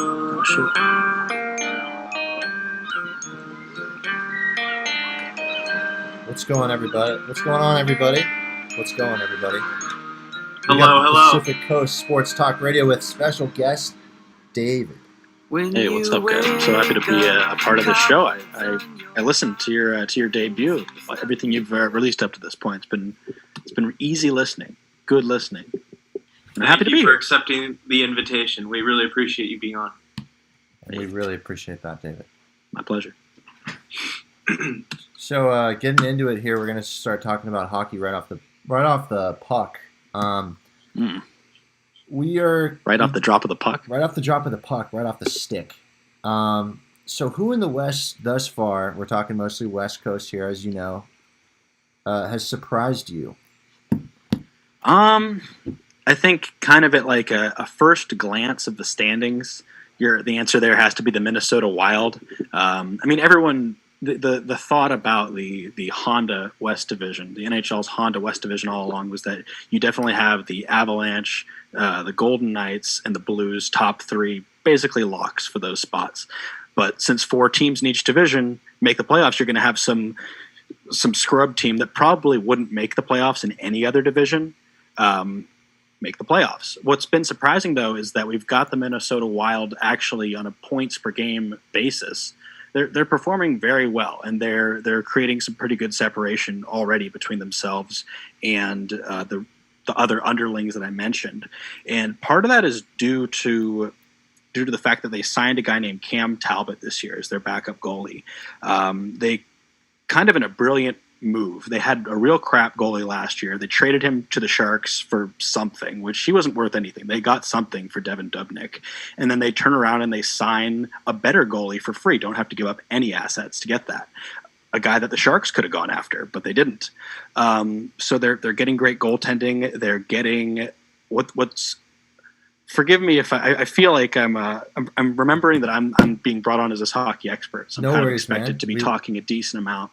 Oh, shoot. What's going on, everybody? What's going on, everybody? What's going, everybody? We got Hello, the hello. Pacific Coast Sports Talk Radio with special guest David. Hey, what's up, guys? I'm so happy to be a part of this show. I listened to your debut, everything you've released up to this point. It's been easy listening, good listening. I'm happy to be Thank you for here. accepting the invitation. We really appreciate you being on. We really appreciate that, David. My pleasure. So, getting into it here, we're going to start talking about hockey right off the puck. We are Right off the drop of the puck. Right off the drop of the puck, right off the stick. So who in the West thus far, we're talking mostly West Coast here, as you know, has surprised you? I think kind of at like a first glance of the standings, the answer there has to be the Minnesota Wild. I mean, everyone, the thought about the Honda West Division, the NHL's Honda West Division all along was that you definitely have the Avalanche, the Golden Knights, and the Blues top three, basically locks for those spots. But since 4 teams in each division make the playoffs, you're going to have some scrub team that probably wouldn't make the playoffs in any other division make the playoffs. What's been surprising, though, is that we've got the Minnesota Wild actually on a points per game basis. They're performing very well, and they're creating some pretty good separation already between themselves and the other underlings that I mentioned. And part of that is due to the fact that they signed a guy named Cam Talbot this year as their backup goalie. They kind of in a brilliant move. They had a real crap goalie last year. They traded him to the Sharks for something, which he wasn't worth anything. They got something for Devin Dubnyk. And then they turn around and they sign a better goalie for free. Don't have to give up any assets to get that. A guy that the Sharks could have gone after, but they didn't. So they're getting great goaltending. They're getting what's. Forgive me if I feel like I'm remembering that I'm being brought on as this hockey expert, so I'm kind of expected to be talking a decent amount.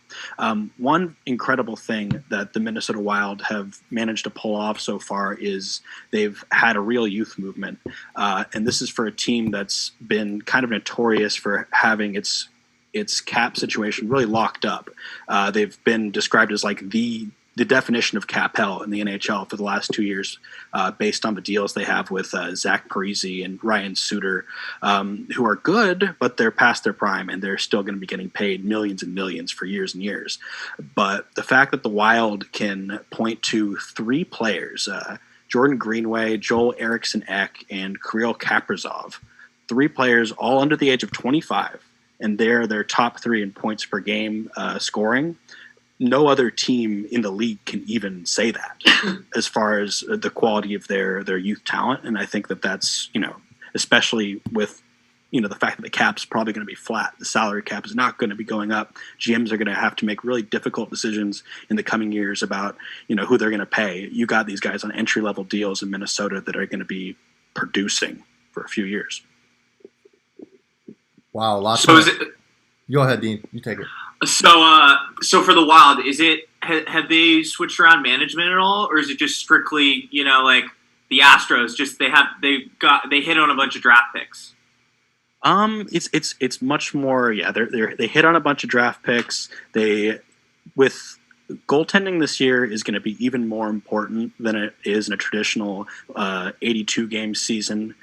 One incredible thing that the Minnesota Wild have managed to pull off so far is they've had a real youth movement, and this is for a team that's been kind of notorious for having its cap situation really locked up. They've been described as like the definition of cap hell in the NHL for the last 2 years, based on the deals they have with Zach Parise and Ryan Suter, who are good, but they're past their prime and they're still going to be getting paid millions and millions for years and years. But the fact that the Wild can point to 3 players, Jordan Greenway, Joel Eriksson-Ek, and Kirill Kaprizov, 3 players all under the age of 25, and they're their top 3 in points per game scoring. No other team in the league can even say that as far as the quality of their youth talent. And I think that that's, especially with, the fact that the cap's probably going to be flat. The salary cap is not going to be going up. GMs are going to have to make really difficult decisions in the coming years about, who they're going to pay. You got these guys on entry-level deals in Minnesota that are going to be producing for a few years. Wow. Go ahead, Dean. You take it. So for the Wild, have they switched around management at all, or is it just strictly like the Astros? Just they hit on a bunch of draft picks. It's much more. Yeah, they hit on a bunch of draft picks. With goaltending this year is going to be even more important than it is in a traditional 82 game season.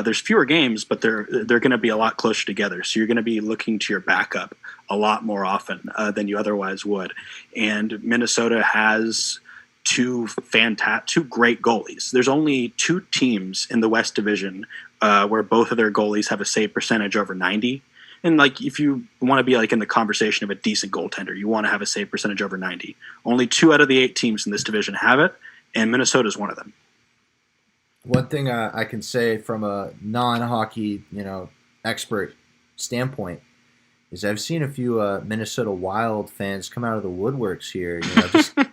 There's fewer games, but they're going to be a lot closer together. So you're going to be looking to your backup a lot more often than you otherwise would. And Minnesota has two great goalies. There's only 2 teams in the West Division where both of their goalies have a save percentage over 90. And like, if you want to be like in the conversation of a decent goaltender, you want to have a save percentage over 90. Only 2 out of the 8 teams in this division have it, and Minnesota is one of them. One thing I can say from a non-hockey, expert standpoint is I've seen a few Minnesota Wild fans come out of the woodworks here,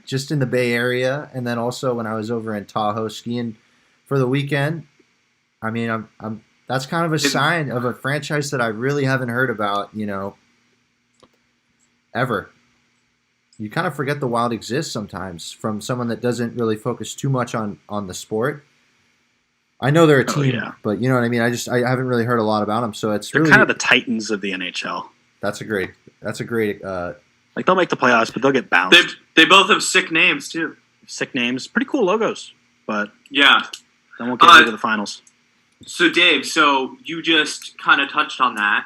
just in the Bay Area, and then also when I was over in Tahoe skiing for the weekend. I mean, that's kind of a sign of a franchise that I really haven't heard about, ever. You kind of forget the Wild exists sometimes from someone that doesn't really focus too much on the sport. I know they're a Oh, team, yeah. but you know what I mean. I haven't really heard a lot about them, so it's They're really kind of the Titans of the NHL. that's a great Like they'll make the playoffs, but they'll get bounced. They both have sick names too. Sick names, pretty cool logos, but Yeah. they won't get into the finals. So Dave, so you just kind of touched on that.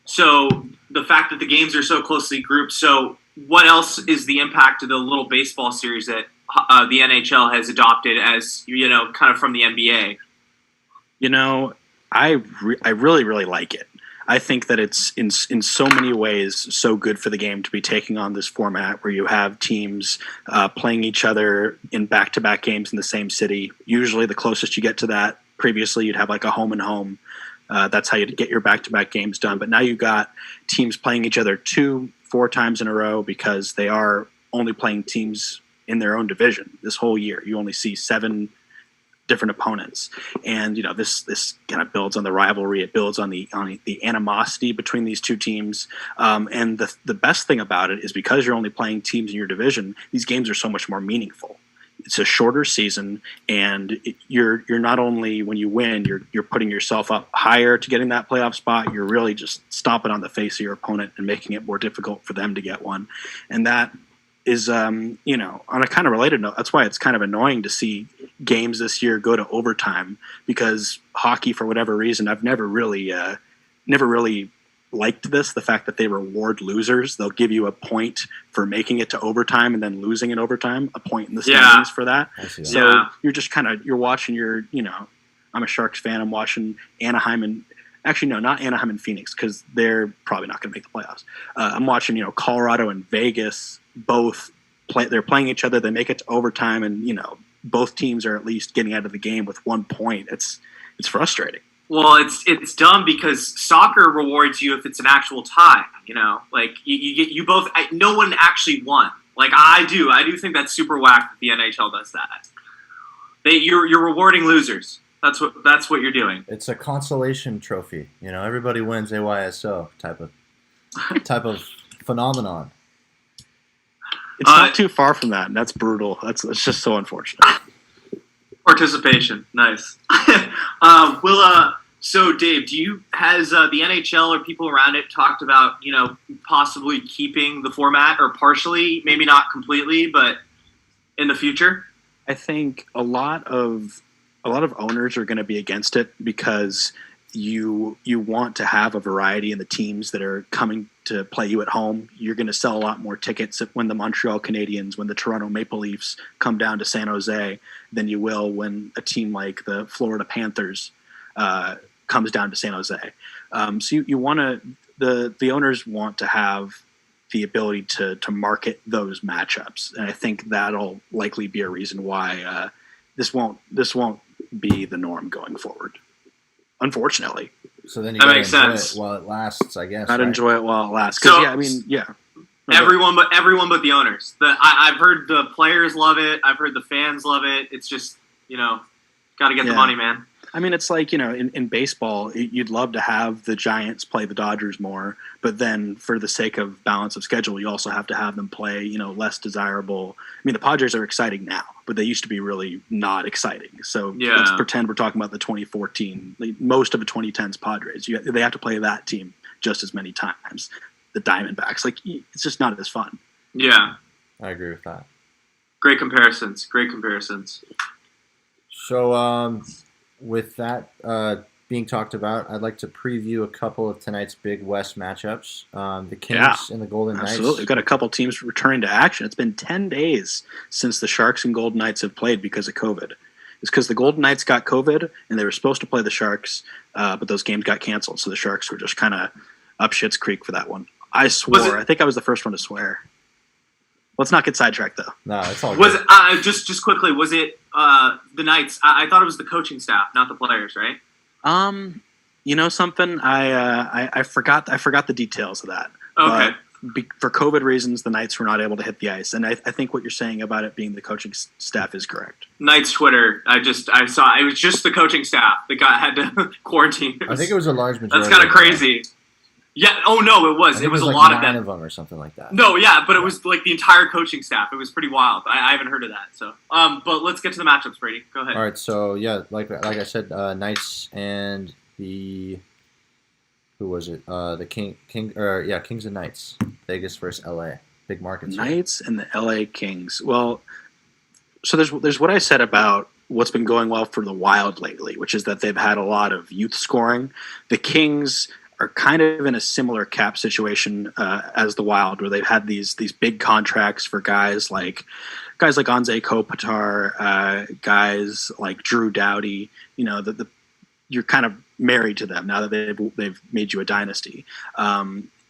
So the fact that the games are so closely grouped. So what else is the impact of the little baseball series that the NHL has adopted as kind of from the NBA? I really, really like it. I think that it's in so many ways so good for the game to be taking on this format where you have teams playing each other in back-to-back games in the same city. Usually the closest you get to that, previously you'd have like a home and home. That's how you get your back-to-back games done. But now you've got teams playing each other 2-4 times in a row because they are only playing teams in their own division this whole year. You only see 7 different opponents, and this kind of builds on the rivalry. It builds on the animosity between these two teams. And the best thing about it is because you're only playing teams in your division, these games are so much more meaningful. It's a shorter season, and you're not only when you win, you're putting yourself up higher to getting that playoff spot. You're really just stomping on the face of your opponent and making it more difficult for them to get one, and that is, on a kind of related note, that's why it's kind of annoying to see games this year go to overtime, because hockey, for whatever reason, I've never really liked this, the fact that they reward losers. They'll give you a point for making it to overtime and then losing in overtime, a point in the standings for that. So you're just you're watching I'm a Sharks fan. I'm watching Anaheim and actually, no, not Anaheim and Phoenix, because they're probably not going to make the playoffs. I'm watching, Colorado and Vegas both play. They're playing each other. They make it to overtime, and both teams are at least getting out of the game with 1 point. It's frustrating. Well, it's dumb because soccer rewards you if it's an actual tie. Like you both. No one actually won. Like I do think that's super whack that the NHL does that. You're rewarding losers. That's what you're doing. It's a consolation trophy. Everybody wins AYSO type of phenomenon. It's not too far from that, and that's brutal. It's just so unfortunate. Participation, nice. So Dave, has the NHL or people around it talked about possibly keeping the format or partially, maybe not completely, but in the future? I think a lot of owners are going to be against it because you want to have a variety in the teams that are coming to play you at home. You're going to sell a lot more tickets when the Montreal Canadiens, when the Toronto Maple Leafs come down to San Jose than you will when a team like the Florida Panthers comes down to San Jose. So you want to the owners want to have the ability to market those matchups, and I think that'll likely be a reason why this won't be the norm going forward. Unfortunately. So then you gotta enjoy sense. it while it lasts, I guess. Enjoy it while it lasts. Because Everyone but the owners. I've heard the players love it. I've heard the fans love it. It's just got to get the money, man. I mean, it's like, in baseball, you'd love to have the Giants play the Dodgers more, but then for the sake of balance of schedule, you also have to have them play, less desirable. I mean, the Padres are exciting now, but they used to be really not exciting. So let's pretend we're talking about the 2014, most of the 2010s Padres. They have to play that team just as many times. The Diamondbacks, it's just not as fun. Yeah. I agree with that. Great comparisons. So, with that being talked about, I'd like to preview a couple of tonight's Big West matchups. The Kings and the Golden Knights. Absolutely. We've got a couple teams returning to action. It's been 10 days since the Sharks and Golden Knights have played because of COVID. It's because the Golden Knights got COVID, and they were supposed to play the Sharks, but those games got canceled, so the Sharks were just kind of up Schitt's Creek for that one. I swore. I think I was the first one to swear. Let's not get sidetracked, though. No, it's all good. Was it, just quickly, was it the Knights? I thought it was the coaching staff, not the players, right? Something? I forgot the details of that. Okay. But for COVID reasons, the Knights were not able to hit the ice, and I think what you're saying about it being the coaching staff is correct. Knights Twitter, I saw it was just the coaching staff that had to quarantine. I think it was a large majority. That's kind of crazy. Yeah. Oh no, it I was. think It was a like lot of 9 them. of them or something like that. No, yeah, but it was like the entire coaching staff. It was pretty wild. I haven't heard of that. So, but let's get to the matchups, Brady. Go ahead. All right, so yeah, like I said, Knights and the who was it? The Kings and Knights. Vegas versus LA. Big markets here. Knights and the LA Kings. Well, so there's what I said about what's been going well for the Wild lately, which is that they've had a lot of youth scoring. The Kings are kind of in a similar cap situation as the Wild, where they've had these big contracts for guys like Anze Kopitar, guys like Drew Doughty. You know, you're kind of married to them now that they've made you a dynasty.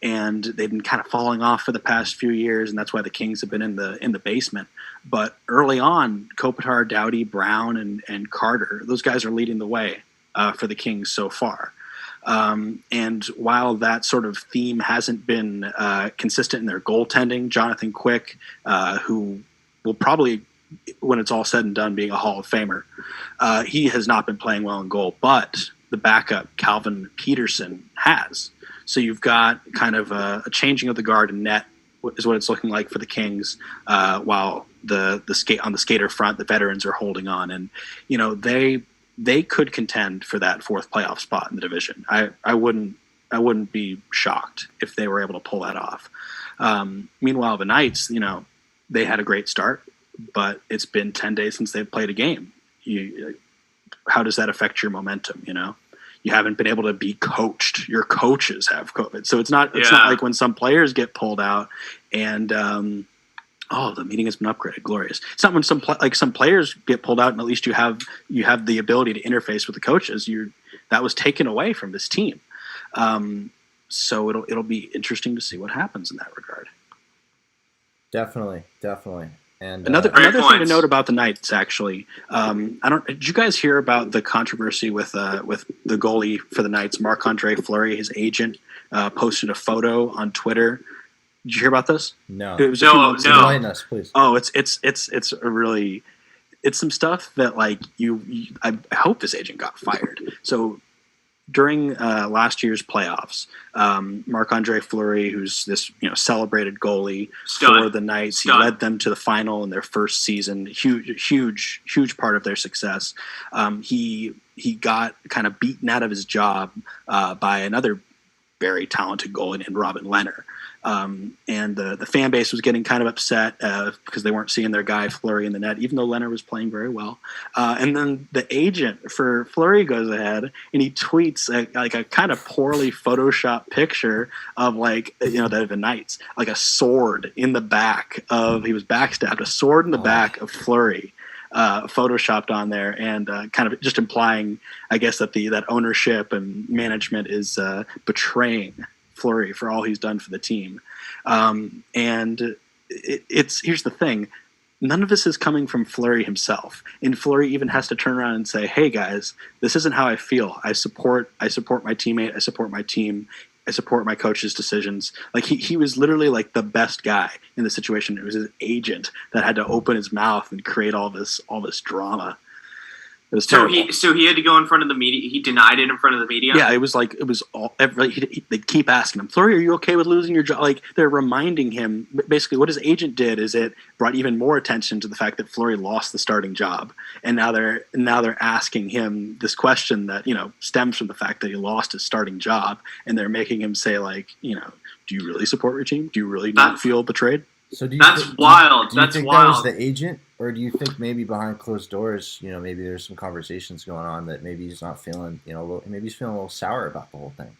And they've been kind of falling off for the past few years, and that's why the Kings have been in the basement. But early on, Kopitar, Doughty, Brown, and Carter, those guys are leading the way for the Kings so far. And while that sort of theme hasn't been consistent in their goaltending, Jonathan Quick, who will probably, when it's all said and done, being a Hall of Famer, he has not been playing well in goal, but the backup, Calvin Peterson, has. So you've got kind of a changing of the guard in net is what it's looking like for the Kings, while the skater front, the veterans are holding on, and you know they could contend for that fourth playoff spot in the division. I wouldn't be shocked if they were able to pull that off. Meanwhile, the Knights, you know, they had a great start, but it's been 10 days since they've played a game. How does that affect your momentum? You know, you haven't been able to be coached. Your coaches have COVID, so it's not like when some players get pulled out and the meeting has been upgraded. Glorious. It's not when some players get pulled out and at least you have the ability to interface with the coaches. That was taken away from this team. So it'll be interesting to see what happens in that regard. Definitely. And another thing to note about the Knights, actually, did you guys hear about the controversy with the goalie for the Knights, Marc-Andre Fleury? His agent posted a photo on Twitter. Did you hear about this? No. It was Enlighten us, please. Oh, it's a really, it's some stuff that like I hope this agent got fired. So during last year's playoffs, Marc-Andre Fleury, who's this celebrated goalie for the Knights, he led them to the final in their first season. Huge part of their success. He got kind of beaten out of his job by another very talented goalie named Robin Lehner. And the fan base was getting kind of upset because they weren't seeing their guy Fleury in the net, even though Lehner was playing very well. And then the agent for Fleury goes ahead and he tweets a kind of poorly photoshopped picture of the Knights, like a sword in the back of, he was backstabbed, a sword in the back of Fleury. Photoshopped on there, and kind of just implying, I guess, that ownership and management is betraying Fleury for all he's done for the team. And here's the thing. None of this is coming from Fleury himself. And Fleury even has to turn around and say, hey guys, this isn't how I feel. I support my teammate. I support my team. I support my coach's decisions. Like he was literally like the best guy in the situation. It was his agent that had to open his mouth and create all this drama. It was terrible. So he had to go in front of the media. He denied it in front of the media. Yeah, it was all. They keep asking him, Fleury, are you okay with losing your job? Like they're reminding him. Basically, what his agent did is it brought even more attention to the fact that Fleury lost the starting job, and now they're asking him this question that stems from the fact that he lost his starting job, and they're making him say do you really support your team? Do you really not feel betrayed? So that's wild. Do you think that was the agent, or do you think maybe behind closed doors, maybe there's some conversations going on that maybe he's not feeling, maybe he's feeling a little sour about the whole thing?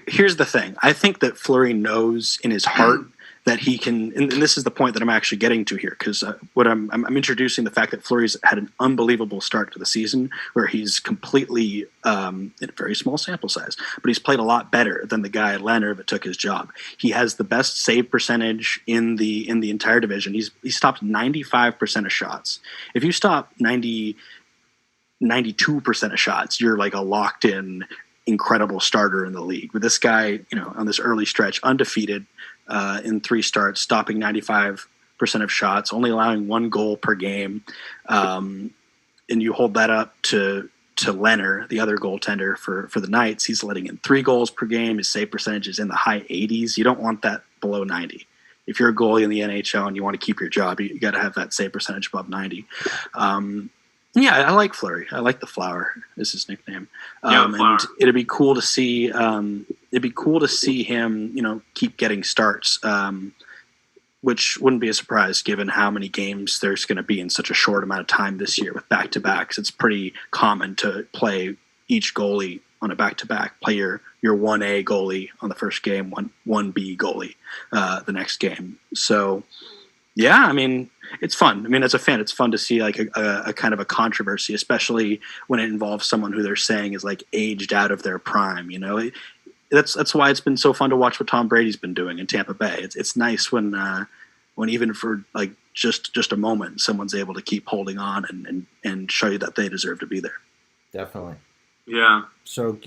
Here's the thing. I think that Fleury knows in his heart that he can, and this is the point that I'm actually getting to here, because what I'm introducing the fact that Fleury's had an unbelievable start to the season, where he's completely in a very small sample size, but he's played a lot better than the guy Lehner that took his job. He has the best save percentage in the entire division. He stopped 95% of shots. If you stop 92% of shots, you're like a locked in incredible starter in the league. But this guy, on this early stretch, undefeated in 3 starts, stopping 95% of shots, only allowing 1 goal per game, and you hold that up to to Leonard, the other goaltender for the Knights. He's letting in 3 goals per game. His save percentage is in the high 80s. You don't want that below 90. If you're a goalie in the NHL and you want to keep your job, you got to have that save percentage above 90. Yeah, I like Fleury. I like the Flower is his nickname. And it'd be cool to see. It'd be cool to see him, keep getting starts, which wouldn't be a surprise given how many games there's going to be in such a short amount of time this year with back-to-backs. It's pretty common to play each goalie on a back-to-back. Play your 1A goalie on the first game, 1B goalie the next game. So, yeah, I mean, it's fun. I mean, as a fan, it's fun to see like a kind of a controversy, especially when it involves someone who they're saying is like aged out of their prime. That's why it's been so fun to watch what Tom Brady's been doing in Tampa Bay. It's nice when even for like just a moment, someone's able to keep holding on and show you that they deserve to be there. Definitely. Yeah. So,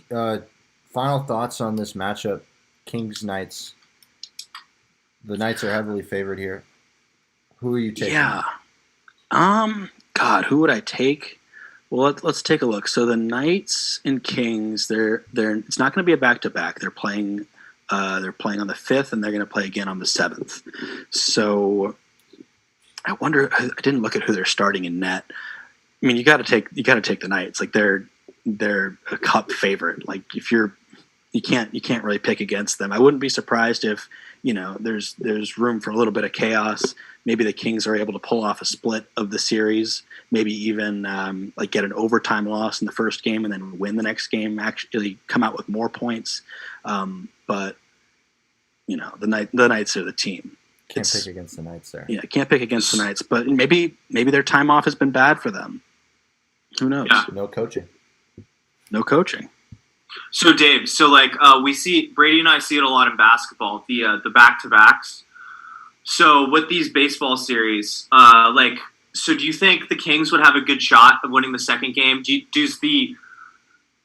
final thoughts on this matchup, Kings Knights. The Knights are heavily favored here. Who are you taking? Yeah. God, who would I take? Well, let's take a look. So the Knights and Kings, they're it's not going to be a back-to-back. They're playing on the 5th, and they're going to play again on the 7th. So I wonder. I didn't look at who they're starting in net. I mean, you got to take the Knights. Like they're a cup favorite. Like if you can't really pick against them. I wouldn't be surprised if there's room for a little bit of chaos. Maybe the Kings are able to pull off a split of the series. Maybe even get an overtime loss in the first game and then win the next game. Actually, come out with more points. But the Knights are the team. Can't pick against the Knights there. Yeah, can't pick against the Knights. But maybe their time off has been bad for them. Who knows? Yeah. No coaching. So Dave, we see Brady and I see it a lot in basketball, the back-to-backs. So with these baseball series, so do you think the Kings would have a good shot of winning the second game? Does the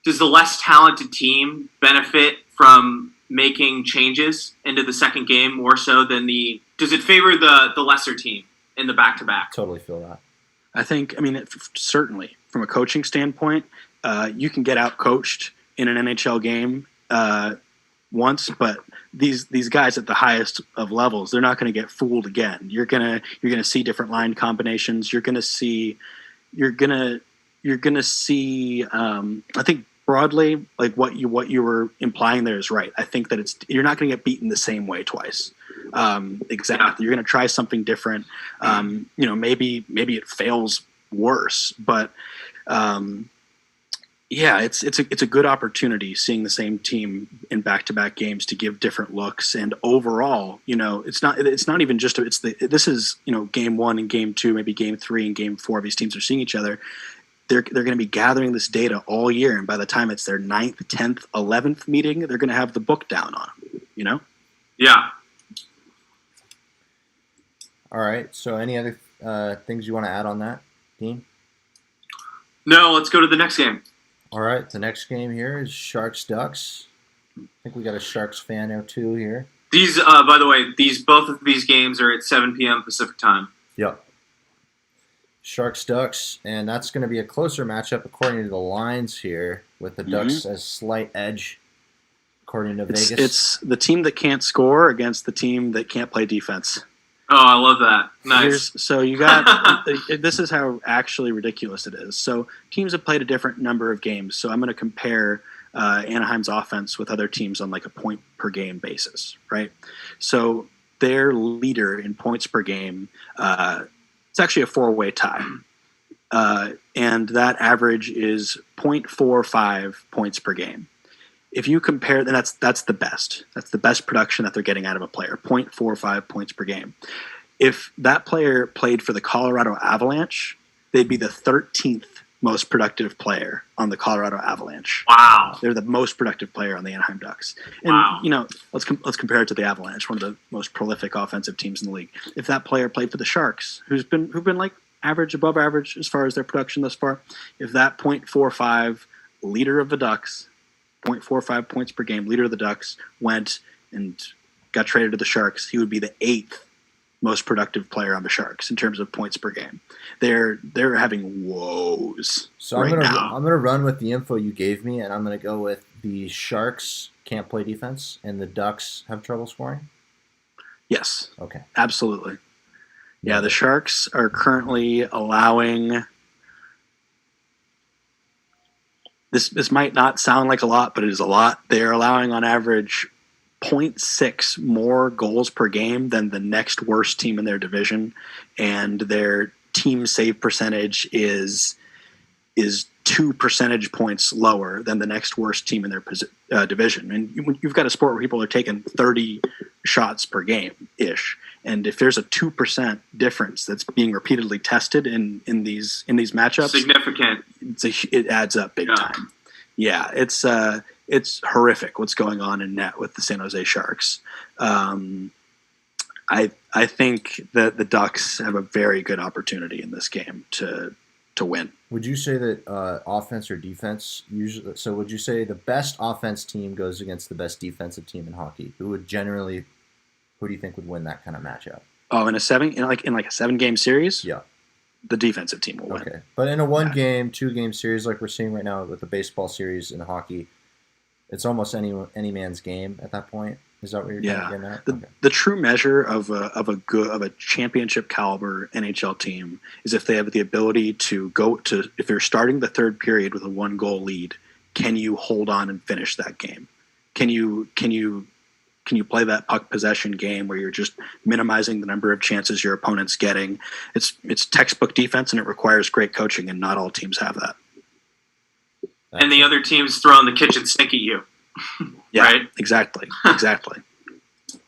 less talented team benefit from making changes into the second game more so than does it favor the lesser team in the back-to-back? Totally feel that. I think, certainly from a coaching standpoint, you can get out-coached in an NHL game once, but these guys at the highest of levels, they're not going to get fooled again. You're gonna see different line combinations. You're gonna see. I think broadly, like what you were implying there is right. I think that you're not going to get beaten the same way twice. Exactly. You're going to try something different. Maybe it fails worse, but. Yeah, it's a good opportunity seeing the same team in back-to-back games to give different looks, and overall, it's not even just this is game 1 and game 2, maybe game 3 and game 4. These teams are seeing each other. They're going to be gathering this data all year, and by the time it's their 9th, 10th, 11th meeting, they're going to have the book down on them. Yeah. All right. So, any other things you want to add on that, Dean? No. Let's go to the next game. All right, the next game here is Sharks-Ducks. I think we got a Sharks fan or two here. These, by the way, both of these games are at 7 p.m. Pacific time. Yep. Sharks-Ducks, and that's going to be a closer matchup according to the lines here, with the Ducks as slight edge, according to Vegas. It's the team that can't score against the team that can't play defense. Oh, I love that. Nice. So you got this is how actually ridiculous it is. So teams have played a different number of games. So I'm going to compare Anaheim's offense with other teams on like a point per game basis, right? So their leader in points per game, it's actually a 4-way tie. And that average is 0.45 points per game. If you compare, then that's the best. That's the best production that they're getting out of a player, 0.45 points per game. If that player played for the Colorado Avalanche, they'd be the 13th most productive player on the Colorado Avalanche. Wow. They're the most productive player on the Anaheim Ducks. And, let's compare it to the Avalanche, one of the most prolific offensive teams in the league. If that player played for the Sharks, who've been like average, above average as far as their production thus far, if that 0.45 leader of the Ducks, 0.45 points per game, leader of the Ducks, went and got traded to the Sharks, he would be the 8th most productive player on the Sharks in terms of points per game. They're having woes So right now. I'm gonna run with the info you gave me, and I'm gonna go with the Sharks can't play defense, and the Ducks have trouble scoring. Yes, Okay. absolutely. Yeah, Love the it. Sharks are currently allowing. This might not sound like a lot, but it is a lot. They're allowing on average 0.6 more goals per game than the next worst team in their division, and their team save percentage is 2 percentage points lower than the next worst team in their division. And you've got a sport where people are taking 30 shots per game ish, and if there's a 2% difference that's being repeatedly tested in these matchups, significant. It adds up big time. Yeah, it's horrific what's going on in net with the San Jose Sharks. I think that the Ducks have a very good opportunity in this game to win. Would you say that offense or defense usually? So would you say the best offense team goes against the best defensive team in hockey? Who do you think would win that kind of matchup? Oh, in a 7-game series, Yeah, the defensive team will win. Okay, but in a 1-game, 2-game series like we're seeing right now with the baseball series in hockey, it's almost any man's game at that point. Is that what you're getting at? The true measure of a championship caliber NHL team is if they have the ability to if they're starting the third period with a 1-goal lead, can you hold on and finish that game? Can you play that puck possession game where you're just minimizing the number of chances your opponent's getting? It's textbook defense, and it requires great coaching, and not all teams have that. And the other team's throwing the kitchen sink at you. Yeah, right? Exactly.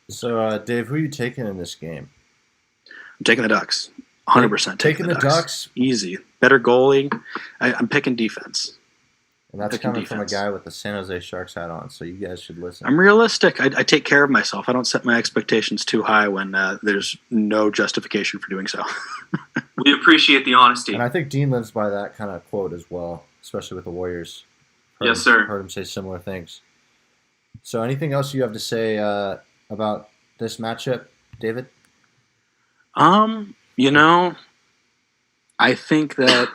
So, Dave, who are you taking in this game? I'm taking the Ducks. 100% taking the Ducks. Easy. Better goalie. I'm picking defense. And that's coming from a guy with the San Jose Sharks hat on, so you guys should listen. I'm realistic. I take care of myself. I don't set my expectations too high when there's no justification for doing so. We appreciate the honesty. And I think Dean lives by that kind of quote as well, especially with the Warriors. Yes, sir. Heard him say similar things. So anything else you have to say about this matchup, David? I think that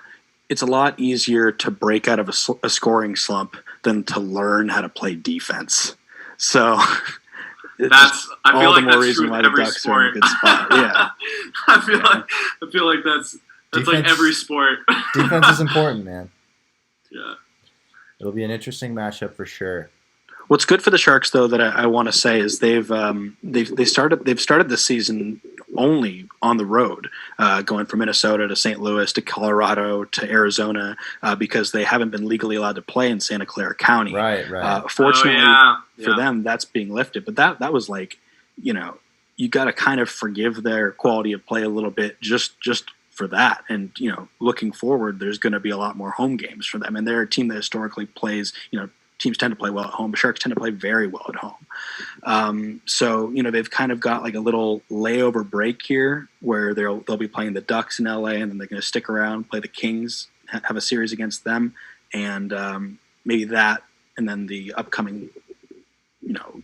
it's a lot easier to break out of a scoring slump than to learn how to play defense. So I feel like that's reason true why in the every Ducks sport. are in a good spot. Yeah. I feel like that's Defense, like every sport. Defense is important, man. Yeah. It'll be an interesting matchup for sure. What's good for the Sharks, though, that I want to say is they've started this season only on the road, going from Minnesota to St. Louis to Colorado to Arizona, because they haven't been legally allowed to play in Santa Clara County. Right. Fortunately for them, that's being lifted. But that was like, you got to kind of forgive their quality of play a little bit just for that. And, looking forward, there's going to be a lot more home games for them. And they're a team that historically plays, teams tend to play well at home. The Sharks tend to play very well at home. So, they've kind of got like a little layover break here where they'll be playing the Ducks in LA, and then they're going to stick around, play the Kings, have a series against them. And maybe that, and then the upcoming,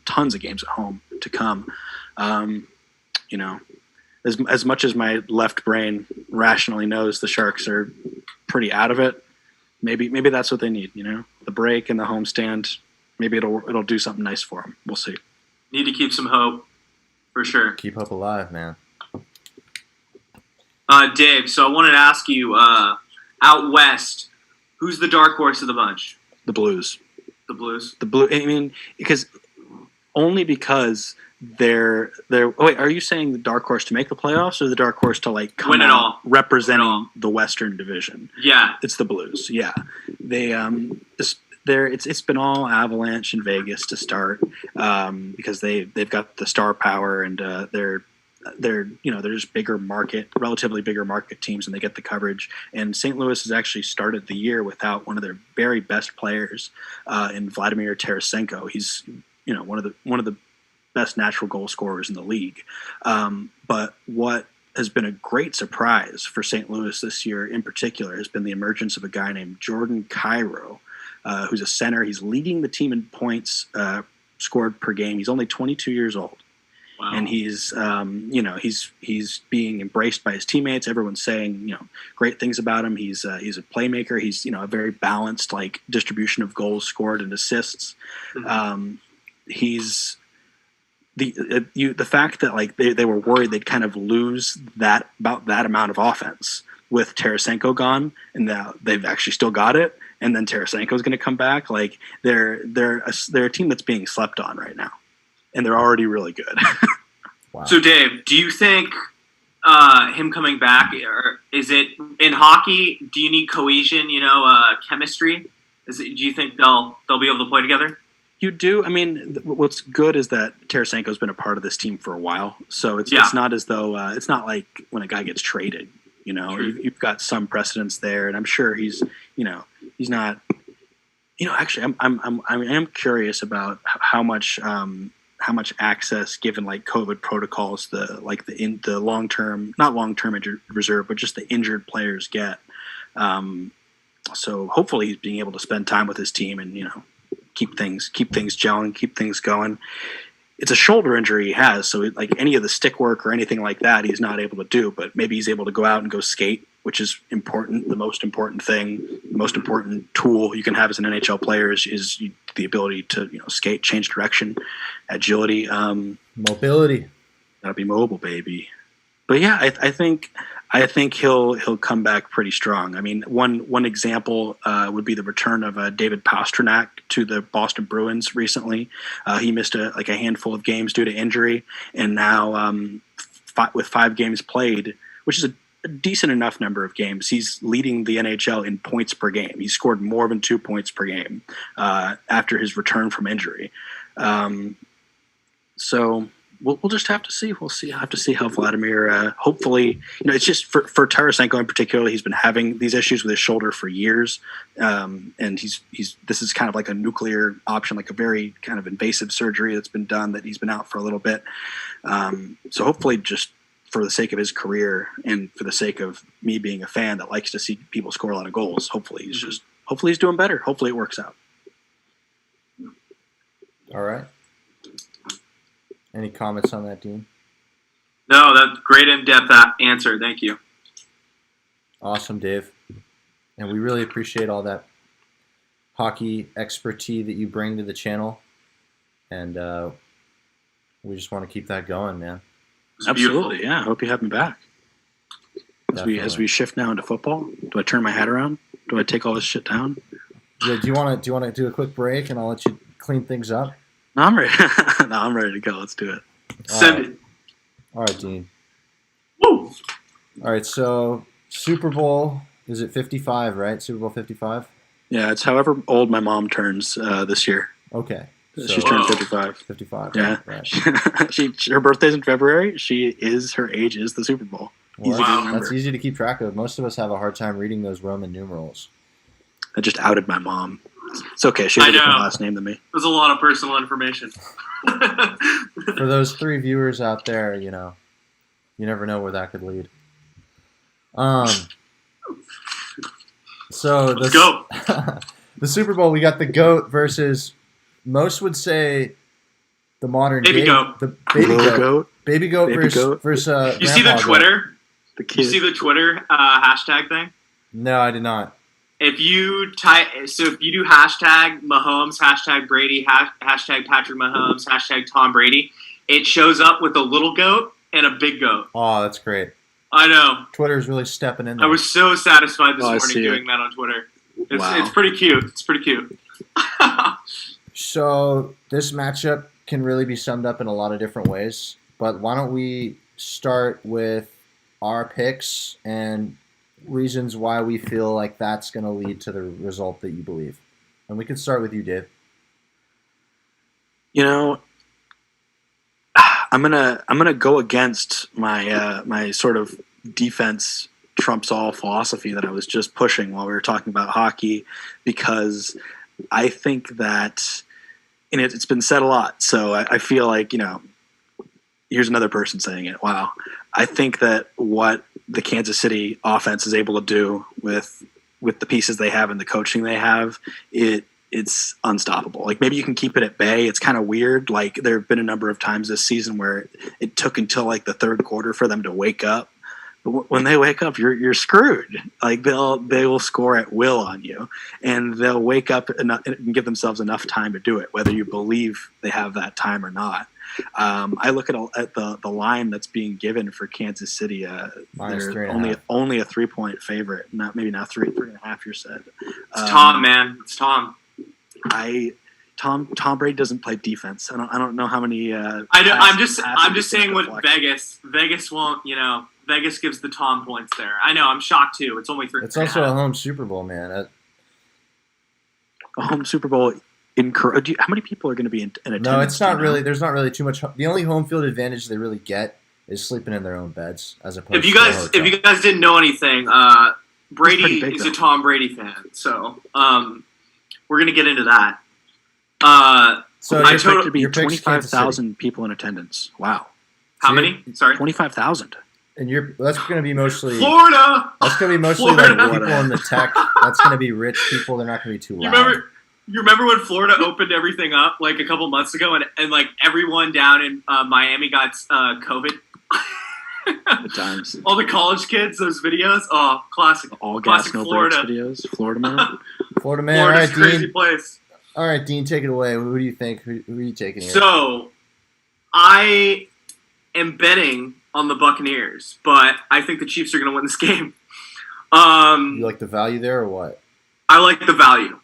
tons of games at home to come. As much as my left brain rationally knows the Sharks are pretty out of it, maybe that's what they need, the break and the homestand. Maybe it'll do something nice for them. We'll see. Need to keep some hope, for sure. Keep hope alive, man. Dave, so I wanted to ask you, out west, who's the dark horse of the bunch? The Blues. The Blues? The Blue. I mean, because they're. Oh wait, are you saying the dark horse to make the playoffs, or the dark horse to come win it all, representing the Western Division? Yeah, it's the Blues. Yeah, they it's been all Avalanche in Vegas to start, because they've got the star power, and they're just relatively bigger market teams, and they get the coverage. And St. Louis has actually started the year without one of their very best players, in Vladimir Tarasenko. He's one of the best natural goal scorers in the league. But what has been a great surprise for St. Louis this year in particular has been the emergence of a guy named Jordan Cairo, who's a center. He's leading the team in points scored per game. He's only 22 years old. Wow. And he's he's being embraced by his teammates. Everyone's saying great things about him. He's a playmaker. He's a very balanced like distribution of goals scored and assists. Mm-hmm. He's the fact that like they were worried they'd kind of lose that amount of offense with Tarasenko gone, and now they've actually still got it. And then Tarasenko's going to come back. Like they're a team that's being slept on right now, and they're already really good. Wow. So, Dave, do you think him coming back, or is it in hockey? Do you need cohesion? Chemistry. Do you think they'll be able to play together? You do. I mean, what's good is that Tarasenko's been a part of this team for a while, so it's not as though it's not like when a guy gets traded. You've got some precedence there, and I'm sure he's not. Actually, I am curious about how much access, given like COVID protocols, the long term, not long term injured reserve, but just the injured players get. So hopefully he's being able to spend time with his team and keep things gelling, keep things going. It's a shoulder injury he has, so like any of the stick work or anything like that, he's not able to do. But maybe he's able to go out and go skate, which is important. The most important thing, the most important tool you can have as an NHL player is the ability to skate, change direction, agility, mobility. Gotta be mobile, baby. But yeah, I think he'll come back pretty strong. I mean, one example would be the return of David Pastrnak to the Boston Bruins recently. He missed a handful of games due to injury, and now with 5 games played, which is a decent enough number of games, he's leading the NHL in points per game. He scored more than 2 points per game after his return from injury. So we'll just have to see. We'll have to see how Vladimir. Hopefully, it's just for Tarasenko in particular. He's been having these issues with his shoulder for years, and this is kind of like a nuclear option, like a very kind of invasive surgery that's been done that he's been out for a little bit. So hopefully, just for the sake of his career and for the sake of me being a fan that likes to see people score a lot of goals, hopefully he's doing better. Hopefully it works out. All right. Any comments on that, Dean? No, that's great in-depth answer. Thank you. Awesome, Dave. And we really appreciate all that hockey expertise that you bring to the channel. And we just want to keep that going, man. Absolutely, yeah. I hope you have me back. As we shift now into football, do I turn my hat around? Do I take all this shit down? Yeah. Do you want to do a quick break and I'll let you clean things up? No, I'm ready. I'm ready to go. Let's do it. Send it. All right, Dean. Woo! All right, so Super Bowl, is it 55, right? Super Bowl 55? Yeah, it's however old my mom turns this year. Okay. She's turned 55. 55. Yeah. Right. Her birthday's in February. Her age is the Super Bowl. Well, Easy to remember. That's easy to keep track of. Most of us have a hard time reading those Roman numerals. I just outed my mom. It's okay. She has a different last name than me. There's a lot of personal information. For those 3 viewers out there, you never know where that could lead. So Let's go. The Super Bowl, we got the GOAT versus, most would say, the modern Baby goat. The baby goat. Baby goat versus You see the Twitter? The kid. You see the Twitter hashtag thing? No, I did not. If you do hashtag Mahomes, hashtag Brady, hashtag Patrick Mahomes, hashtag Tom Brady, it shows up with a little goat and a big goat. Oh, that's great. I know. Twitter's really stepping in there. I was so satisfied this morning see doing that on Twitter. Wow. It's pretty cute. It's pretty cute. So this matchup can really be summed up in a lot of different ways, but why don't we start with our picks and reasons why we feel like that's going to lead to the result that you believe. And we can start with you, Dave. I'm gonna go against my sort of defense trumps all philosophy that I was just pushing while we were talking about hockey, because I think that, and it's been said a lot, so I feel like, here's another person saying it. Wow. I think that what the Kansas City offense is able to do with the pieces they have and the coaching they have, it it's unstoppable. Like maybe you can keep it at bay. It's kind of weird. Like there have been a number of times this season where it took until like the third quarter for them to wake up. But when they wake up, you're screwed. Like they will score at will on you, and they'll wake up and give themselves enough time to do it, whether you believe they have that time or not. I look at the line that's being given for Kansas City. They're only a 3-point favorite, maybe not 3.5. You said it's Tom, man. It's Tom. Tom Brady doesn't play defense. I don't know how many. I'm just saying what Vegas won't. Vegas gives the Tom points there. I know. I'm shocked too. It's only 3. It's also a home Super Bowl, man. A home Super Bowl. How many people are going to be in attendance? No, it's not really. There's not really too much. The only home field advantage they really get is sleeping in their own beds, as opposed. If you guys didn't know anything, Brady is a Tom Brady fan, so we're going to get into that. So I expect to be 25,000 people in attendance. Wow. How many? Sorry, 25,000. And that's going to be mostly Florida. That's going to be mostly like people in the tech. That's going to be rich people. They're not going to be too loud. You remember when Florida opened everything up like a couple months ago, and like everyone down in Miami got COVID. Good times. All the college kids, those videos. Oh, classic. All gas no brakes videos. Florida man. Florida man. Florida's all right, crazy Dean. Place. All right, Dean, take it away. Who do you think? Who are you taking here? So, I am betting on the Buccaneers, but I think the Chiefs are going to win this game. You like the value there or what? I like the value.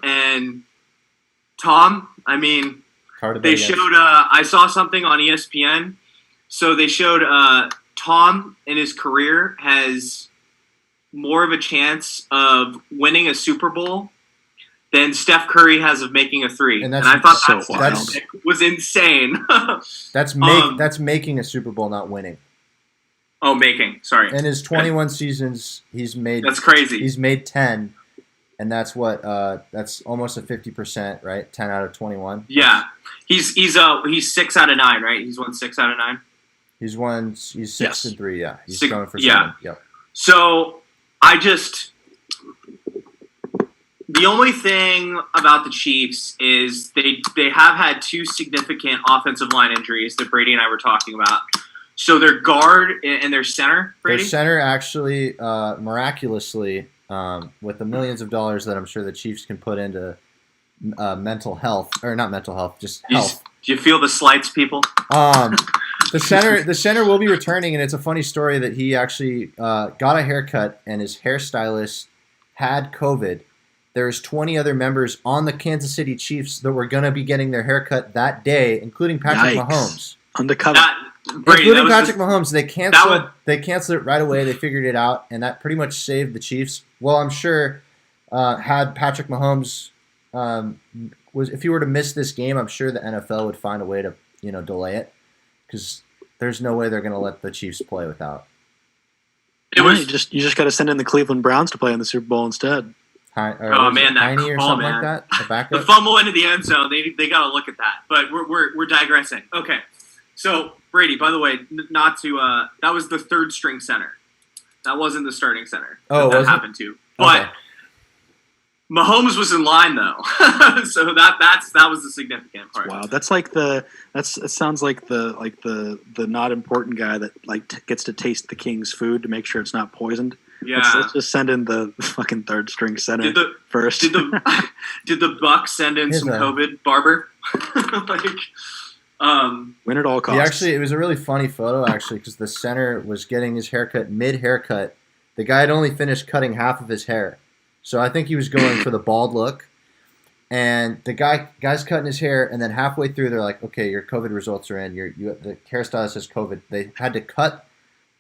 And Tom, I mean, they showed, I saw something on ESPN. So they showed Tom in his career has more of a chance of winning a Super Bowl than Steph Curry has of making a 3. And I thought that was insane. That's making a Super Bowl, not winning. Oh, making. Sorry. In his 21 seasons, he's made. That's crazy. He's made 10, and that's what. That's almost a 50%, right? 10 out of 21. Yeah, he's 6 out of 9, right? He's won 6 out of 9. He's 6 and 3. Yeah, he's going for 7. Yeah. Yep. So the only thing about the Chiefs is they have had 2 significant offensive line injuries that Brady and I were talking about. So their guard and their center, Brady? Their center actually, miraculously, with the millions of dollars that I'm sure the Chiefs can put into mental health, or not mental health, just health. Do you feel the slights, people? The center will be returning, and it's a funny story that he actually got a haircut, and his hairstylist had COVID. There's 20 other members on the Kansas City Chiefs that were going to be getting their haircut that day, including Patrick Mahomes. Undercover. Including Patrick Mahomes. They canceled it right away. They figured it out, and that pretty much saved the Chiefs. Well, I'm sure had Patrick Mahomes if he were to miss this game, I'm sure the NFL would find a way to delay it, because there's no way they're going to let the Chiefs play without. You just got to send in the Cleveland Browns to play in the Super Bowl instead. Like that. The fumble into the end zone. They got to look at that. But we're digressing. Okay, so Brady. By the way, not to that was the third string center. That wasn't the starting center. That happened to. But okay. Mahomes was in line though, so that was the significant part. Wow, it sounds like the not important guy that gets to taste the king's food to make sure it's not poisoned. Yeah, let's just send in the fucking third string center first. Did the Bucs send in some COVID barber? Win at all costs. It was a really funny photo because the center was getting his haircut mid-haircut. The guy had only finished cutting half of his hair. So I think he was going for the bald look. And the guy's cutting his hair, and then halfway through they're like, okay, your COVID results are in. The hairstylist has COVID. They had to cut.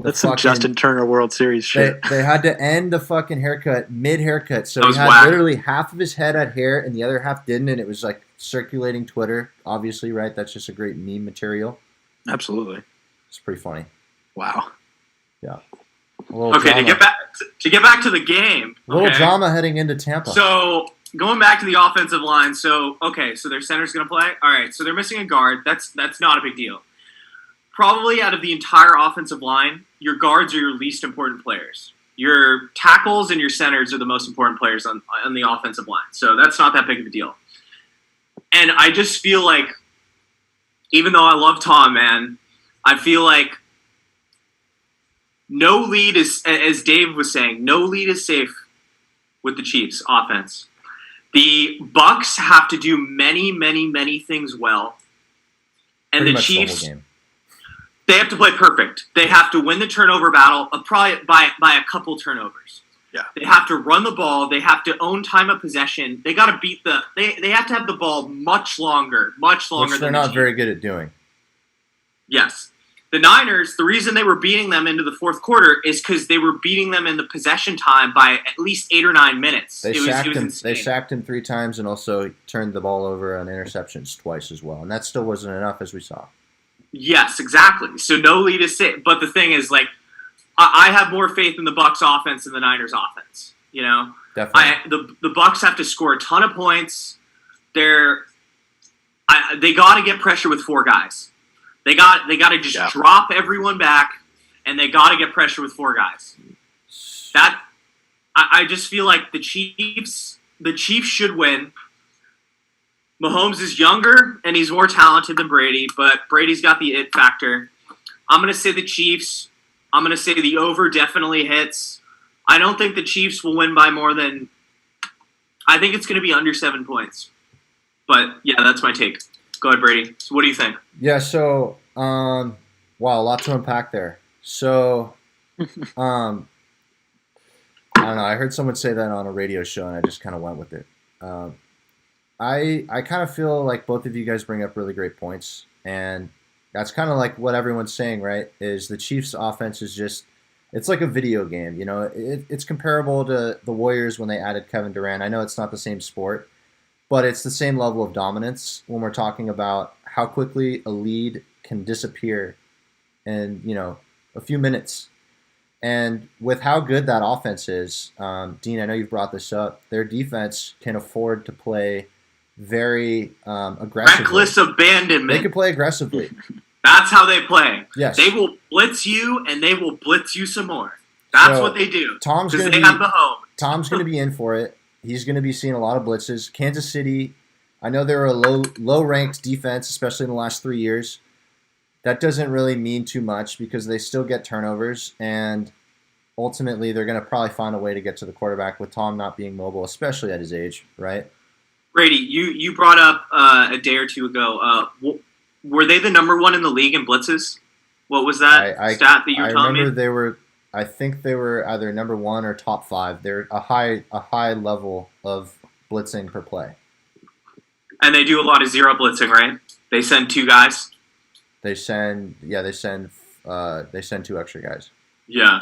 That's some Justin Turner World Series shit. They had to end the fucking haircut mid-haircut. So he had literally half of his head had hair and the other half didn't, and it was like circulating Twitter, obviously, right? That's just a great meme material. Absolutely. It's pretty funny. Wow. Yeah. Okay, to get back to the game. A little drama heading into Tampa. So going back to the offensive line. So their center's going to play. All right, so they're missing a guard. That's not a big deal. Probably out of the entire offensive line, your guards are your least important players. Your tackles and your centers are the most important players on the offensive line. So that's not that big of a deal. And I just feel like, even though I love Tom, man, I feel like no lead is, as Dave was saying, no lead is safe with the Chiefs offense. The Bucks have to do many, many, many things well. And Pretty the much Chiefs, the whole game. they have to play perfect. They have to win the turnover battle, probably by a couple turnovers. Yeah. They have to run the ball. They have to own time of possession. They got to beat they have to have the ball much longer Which than they're not very good at doing. Yes. The Niners, the reason they were beating them into the fourth quarter is because they were beating them in the possession time by at least 8 or 9 minutes. They It was sacked him. insane. They sacked him 3 times and also turned the ball over on interceptions twice as well. And that still wasn't enough, as we saw. Yes, exactly. So no lead is safe. But the thing is, like, I have more faith in the Bucks offense than the Niners offense. You know, Definitely. The Bucks have to score a ton of points. They got to get pressure with 4 guys. They got to just drop everyone back, and they got to get pressure with 4 guys. I just feel like the Chiefs should win. Mahomes is younger and he's more talented than Brady, but Brady's got the it factor. I'm going to say the Chiefs. I'm going to say the over definitely hits. I don't think the Chiefs will win by more than... I think it's going to be under 7 points. But, yeah, that's my take. Go ahead, Brady. So what do you think? Yeah, so, wow, a lot to unpack there. So, I don't know. I heard someone say that on a radio show, and I just kind of went with it. I kind of feel like both of you guys bring up really great points, and that's kind of like what everyone's saying, right? Is the Chiefs' offense is just, it's like a video game. You know, it's comparable to the Warriors when they added Kevin Durant. I know it's not the same sport, but it's the same level of dominance when we're talking about how quickly a lead can disappear in, you know, a few minutes. And with how good that offense is, Dean, I know you've brought this up, their defense can afford to play very aggressively. Reckless abandonment. They can play aggressively. That's how they play. Yes. They will blitz you, and they will blitz you some more. That's what they do. Because they have the home. Tom's going to be in for it. He's going to be seeing a lot of blitzes. Kansas City, I know they're a low-ranked defense, especially in the last 3 years. That doesn't really mean too much because they still get turnovers, and ultimately they're going to probably find a way to get to the quarterback with Tom not being mobile, especially at his age, right? Brady, you brought up a day or two ago. Were they the number 1 in the league in blitzes? What was that stat that you were telling me? I remember I think they were either number 1 or top 5. They're a high level of blitzing per play. And they do a lot of zero blitzing, right? They send 2 guys. They send 2 extra guys. Yeah.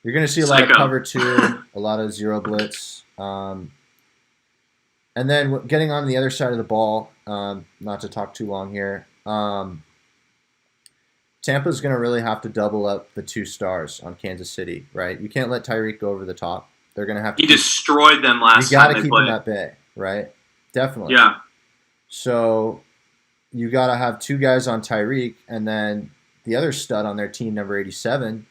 You're going to see a lot of cover 2, a lot of zero blitz. And then getting on the other side of the ball, not to talk too long here, Tampa's going to really have to double up the 2 stars on Kansas City, right? You can't let Tyreek go over the top. They're going to have to. He destroyed them last time. You got to keep him at bay, right? Definitely. Yeah. So you got to have 2 guys on Tyreek, and then the other stud on their team, number 87,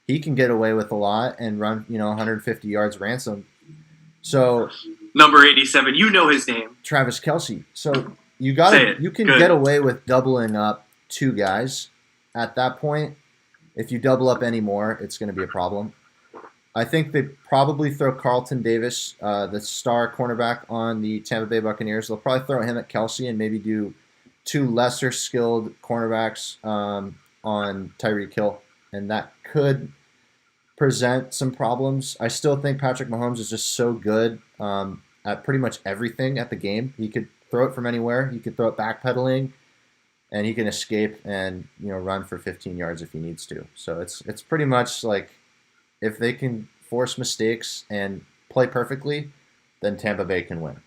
he can get away with a lot and run, 150 yards ransom. So number 87, you know his name, Travis Kelce. So you can get away with doubling up 2 guys. At that point, if you double up any more, it's going to be a problem. I think they probably throw Carlton Davis, the star cornerback on the Tampa Bay Buccaneers. They'll probably throw him at Kelce and maybe do 2 lesser skilled cornerbacks on Tyreek Hill, and that could present some problems. I still think Patrick Mahomes is just so good at pretty much everything at the game. He could throw it from anywhere. He could throw it backpedaling, and he can escape and run for 15 yards if he needs to. So it's pretty much like if they can force mistakes and play perfectly, then Tampa Bay can win.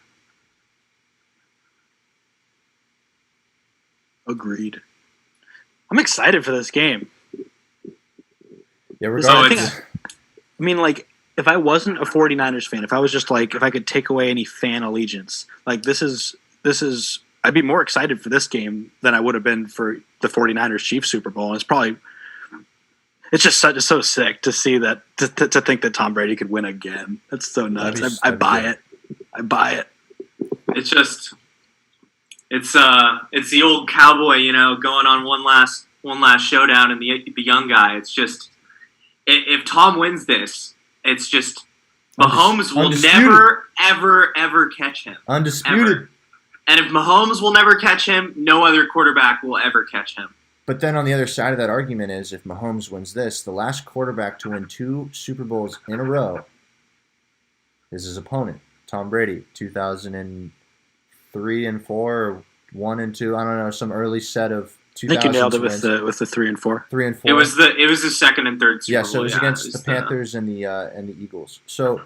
Agreed. I'm excited for this game. Yeah, regardless. If I wasn't a 49ers fan, if I was just if I could take away any fan allegiance, this is I'd be more excited for this game than I would have been for the 49ers Chiefs Super Bowl. And it's probably It's just so sick to see that to think that Tom Brady could win again. That's so nuts. I buy it. I buy it. It's just it's the old cowboy, going on one last showdown and the young guy. It's just if Tom wins this, it's just Mahomes will never ever catch him. Undisputed. Ever. And if Mahomes will never catch him, no other quarterback will ever catch him. But then on the other side of that argument is if Mahomes wins this, the last quarterback to win 2 Super Bowls in a row is his opponent, Tom Brady, 2003 and 4, or 1 and 2. I don't know, some early set of 2000s. I think you nailed it with the 3 and 4. 3 and 4. It was the second and third Super Bowl. So it was against the Panthers and the Eagles. So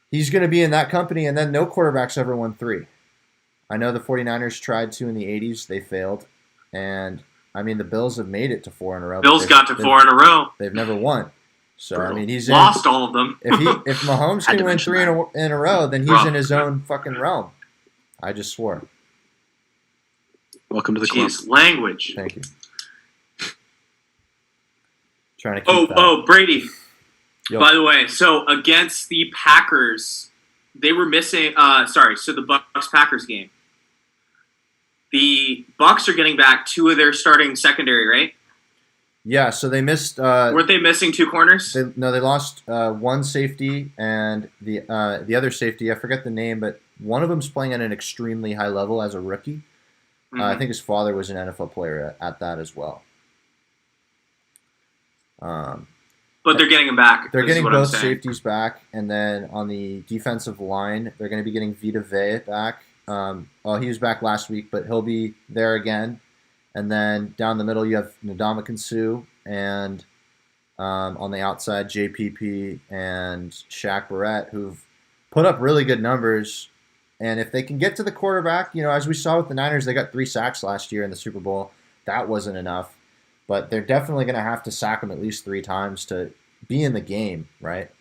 he's going to be in that company, and then no quarterback's ever won 3. I know the 49ers tried to in the 80s. They failed. And, I mean, the Bills have made it to 4 in a row. Bills got to 4 in a row. They've never won. So, I mean, he's lost all of them. If Mahomes can win 3 in a row, then he's in his own fucking realm. I just swore. Welcome to the club. Language. Thank you. Trying to keep that. Brady. Yo. By the way, so against the Packers, they were missing. So the Bucs-Packers game. The Bucs are getting back 2 of their starting secondary, right? Yeah, so they missed. Weren't they missing 2 corners? They lost one safety and the other safety. I forget the name, but one of them's playing at an extremely high level as a rookie. Mm-hmm. I think his father was an NFL player at that as well. But they're getting him back. They're getting both safeties back, and then on the defensive line, they're going to be getting Vita Vea back. He was back last week, but he'll be there again. And then down the middle, you have Ndamukong Suh, and on the outside, JPP and Shaq Barrett, who've put up really good numbers. And if they can get to the quarterback, as we saw with the Niners, they got 3 sacks last year in the Super Bowl. That wasn't enough. But they're definitely going to have to sack him at least 3 times to be in the game, right?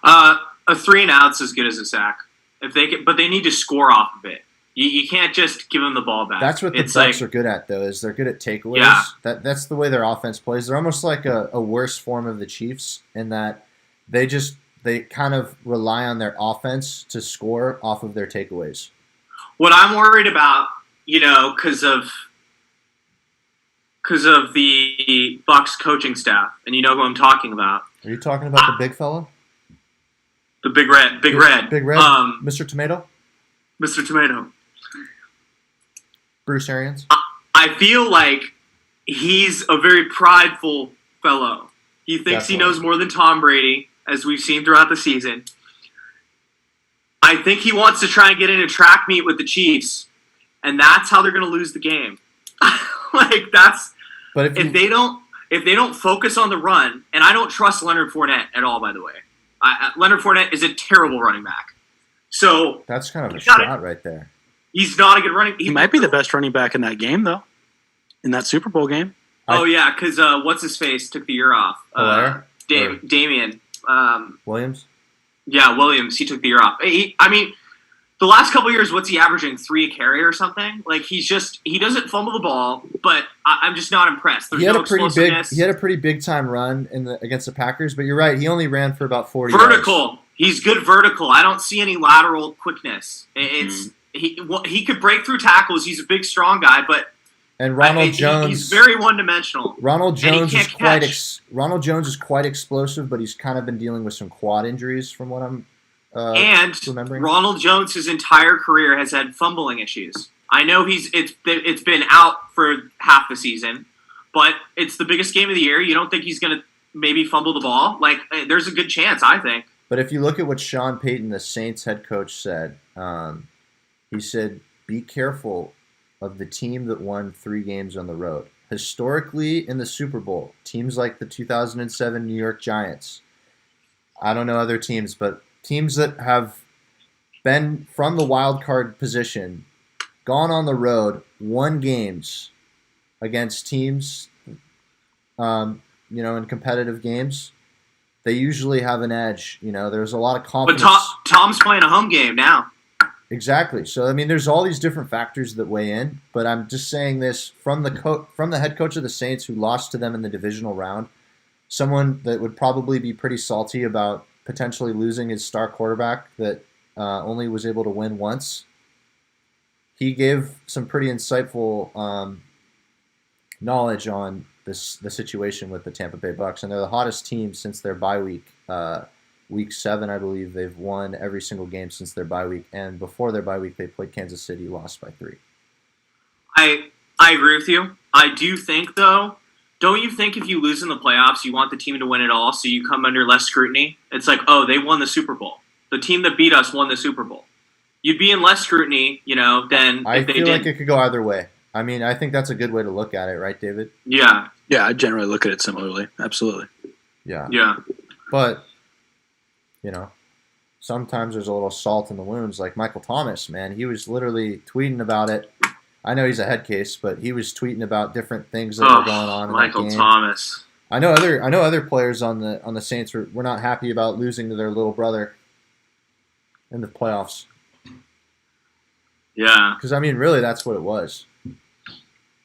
A 3 and out's as good as a sack. But they need to score off of it. You can't just give them the ball back. That's what the Bucs are good at, though, is they're good at takeaways. Yeah. That's the way their offense plays. They're almost like a worse form of the Chiefs in that they kind of rely on their offense to score off of their takeaways. What I'm worried about, because of the Bucs coaching staff, and you know who I'm talking about. Are you talking about the big fella? The Big Red. Big Red. Mr. Tomato? Mr. Tomato. Bruce Arians? I feel like he's a very prideful fellow. He thinks he knows more than Tom Brady, as we've seen throughout the season. I think he wants to try and get in a track meet with the Chiefs, and that's how they're going to lose the game. But if they don't focus on the run, and I don't trust Leonard Fournette at all, by the way. Leonard Fournette is a terrible running back. So that's kind of a shot right there. He's not a good running. He might be the best running back in that game, though. In that Super Bowl game. Yeah, because what's his face took the year off. Damian Williams. Yeah, Williams. He took the year off. The last couple of years, what's he averaging? 3 a carry or something? Like he doesn't fumble the ball, but I'm just not impressed. He had a pretty big time run against the Packers, but you're right. He only ran for about 40 vertical. yards. He's good vertical. I don't see any lateral quickness. He could break through tackles. He's a big, strong guy, but Ronald Jones. He's very one-dimensional. Ronald Jones is quite explosive, but he's kind of been dealing with some quad injuries, from what I'm remembering. Ronald Jones, his entire career, has had fumbling issues. I know it's been out for half the season, but it's the biggest game of the year. You don't think he's going to maybe fumble the ball? There's a good chance, I think. But if you look at what Sean Payton, the Saints head coach, said, he said, be careful of the team that won 3 games on the road. Historically, in the Super Bowl, teams like the 2007 New York Giants, I don't know other teams, but teams that have been from the wild card position, gone on the road, won games against teams, in competitive games, they usually have an edge. There's a lot of confidence. But Tom's playing a home game now. Exactly. So I mean, there's all these different factors that weigh in, but I'm just saying this from from the head coach of the Saints who lost to them in the divisional round, someone that would probably be pretty salty about potentially losing his star quarterback that only was able to win once. He gave some pretty insightful knowledge on the situation with the Tampa Bay Bucks, and they're the hottest team since their bye week. Week 7, I believe, they've won every single game since their bye week, and before their bye week, they played Kansas City, lost by 3. I agree with you. I do think, though, don't you think if you lose in the playoffs, you want the team to win it all, so you come under less scrutiny? It's like, oh, they won the Super Bowl. The team that beat us won the Super Bowl. You'd be in less scrutiny, than I if they feel did. like it could go either way. I mean, I think that's a good way to look at it, right, David? Yeah. Yeah, I generally look at it similarly. Absolutely. Yeah. Yeah. But, sometimes there's a little salt in the wounds. Like Michael Thomas, man, he was literally tweeting about it. I know he's a head case, but he was tweeting about different things that were going on in Michael that game. Thomas. I know other players on the Saints were not happy about losing to their little brother in the playoffs. Yeah. Because I mean, really, that's what it was.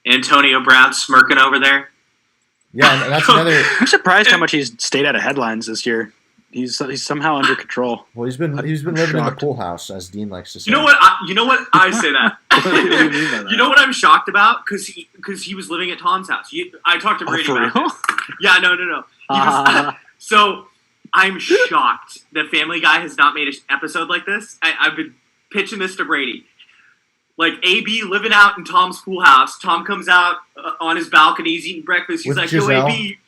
Antonio Brown smirking over there. Yeah, and that's another. I'm surprised how much he's stayed out of headlines this year. He's somehow under control. Well, he's been living in the pool house, as Dean likes to say. You know what? I say that. What do you mean by that? You know what I'm shocked about? Because he was living at Tom's house. I talked to Brady for about real? this. Yeah, no. He was, so I'm shocked that Family Guy has not made an episode like this. I've been pitching this to Brady. Like AB living out in Tom's pool house. Tom comes out on his balcony. He's eating breakfast. He's With like, Giselle. "Yo, AB."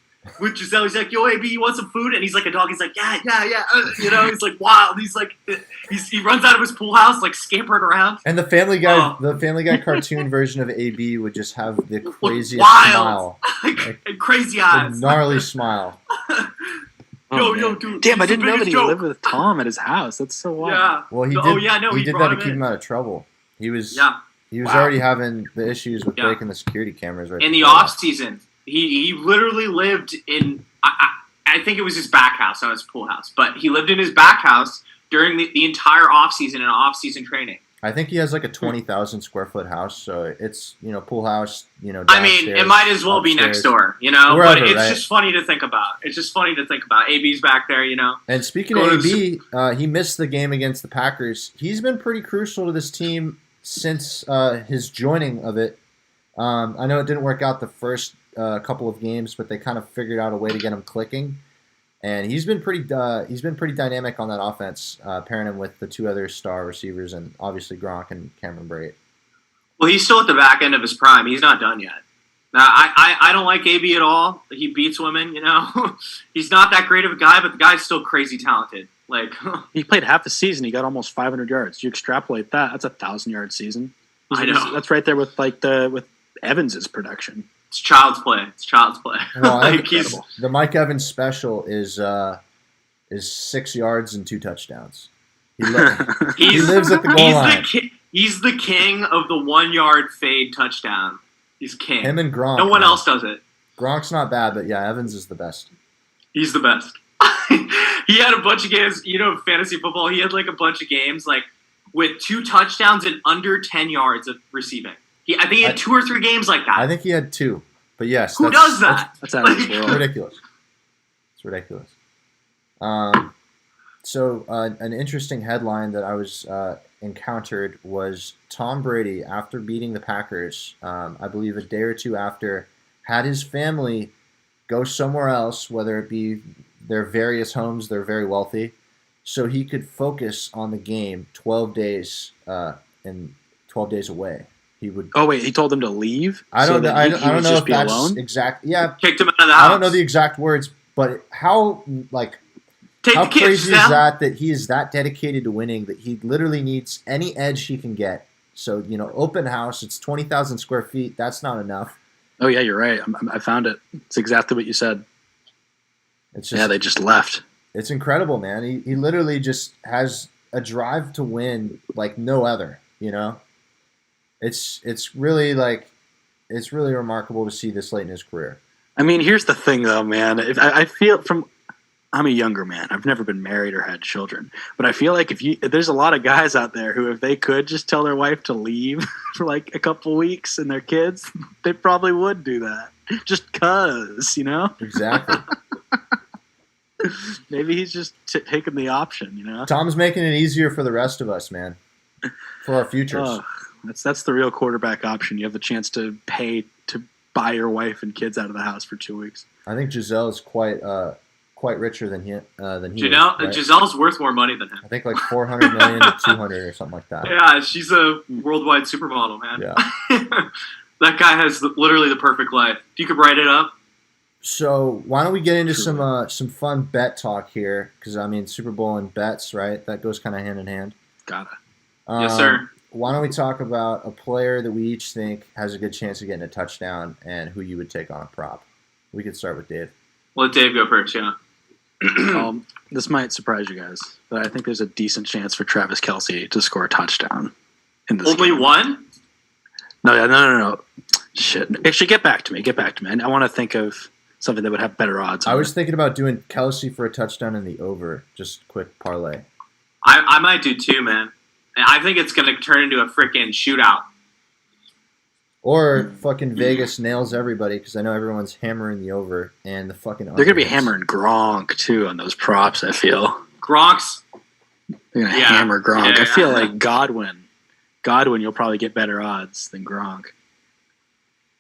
With Giselle, he's like, "Yo, AB, you want some food?" And he's like a dog. He's like, "Yeah." He's like wild. He's like, he runs out of his pool house, like scampering around. And the Family Guy cartoon version of AB would just have the craziest wild. smile, and crazy eyes, gnarly smile. Yo, dude. Damn, I it's the didn't know that biggest he joke. lived with Tom at his house. That's so wild. Yeah. Well, he did brought that to him keep in. him out of trouble. He was Yeah. Wow. already having the issues with breaking the security cameras right In the before that. off season, he literally lived in. I think it was his back house, not his pool house, but he lived in his back house during the entire off season and off season training. I think he has like a 20,000 square foot house, so it's pool house. I mean, it might as well be next door, Wherever, but it's right? just funny to think about. AB's back there, And speaking of AB, he missed the game against the Packers. He's been pretty crucial to this team since his joining of it. I know it didn't work out the first couple of games, but they kind of figured out a way to get him clicking. And he's been pretty dynamic on that offense, pairing him with the 2 other star receivers and obviously Gronk and Cameron Brate. Well, he's still at the back end of his prime. He's not done yet. Now, I don't like AB at all. He beats women, He's not that great of a guy, but the guy's still crazy talented. Like He played half the season. He got almost 500 yards. You extrapolate that, that's a 1,000-yard season. I know. That's right there with with Evans's production. it's child's play. Well, Like, the Mike Evans special is 6 yards and 2 touchdowns. He lives at the goal line. He's the king of the 1 yard fade touchdown. He's king. Him and Gronk. No one else does it. Gronk's not bad, but yeah, Evans is the best. He's the best. He had a bunch of games, fantasy football. He had like a bunch of games like with 2 touchdowns and under 10 yards of receiving. I think he had 2 or 3 games like that. I think he had 2, but yes, Who does that? That's out of this It's world. ridiculous. It's ridiculous. So an interesting headline that I was encountered was Tom Brady, after beating the Packers, I believe a day or 2 after, had his family go somewhere else, whether it be their various homes, they're very wealthy, so he could focus on the game 12 days and 12 days away. He would. Oh wait, he told them to leave. I don't know. I don't know just if be that's alone. exact. Yeah, Kicked him out of the house. I don't know the exact words, but how Take how the kids crazy down. is that he is that dedicated to winning that he literally needs any edge he can get. So open house. It's 20,000 square feet. That's not enough. Oh yeah, you're right. I found it. It's exactly what you said. It's just, Yeah, they just left. It's incredible, man. He literally just has a drive to win like no other. It's really remarkable to see this late in his career. I mean, here's the thing, though, man. I feel from I'm a younger man. I've never been married or had children, but I feel like if there's a lot of guys out there who, if they could just tell their wife to leave for like a couple weeks and their kids, they probably would do that. Just cause, Exactly. Maybe he's just taking the option, Tom's making it easier for the rest of us, man. For our futures. That's the real quarterback option. You have the chance to pay to buy your wife and kids out of the house for 2 weeks. I think Giselle is quite richer than he is. Right? Giselle's worth more money than him. I think like 400 million to 200 or something like that. Yeah, she's a worldwide supermodel, man. Yeah. That guy has literally the perfect life. If you could write it up. So why don't we get into some fun bet talk here? Because Super Bowl and bets, right? That goes kind of hand in hand. Gotta. Yes, sir. Why don't we talk about a player that we each think has a good chance of getting a touchdown and who you would take on a prop? We could start with Dave. Let Dave go first, yeah. This might surprise you guys, but I think there's a decent chance for Travis Kelce to score a touchdown in this Only game. one? No. Shit. Actually, get back to me. I want to think of something that would have better odds. I was thinking about doing Kelce for a touchdown in the over. Just quick parlay. I might do too, man. I think it's going to turn into a freaking shootout. Or fucking Vegas nails everybody because I know everyone's hammering the over and the fucking. They're going to be hammering Gronk too on those props. I feel Gronk's. They're going to hammer Gronk. I feel like Godwin, you'll probably get better odds than Gronk.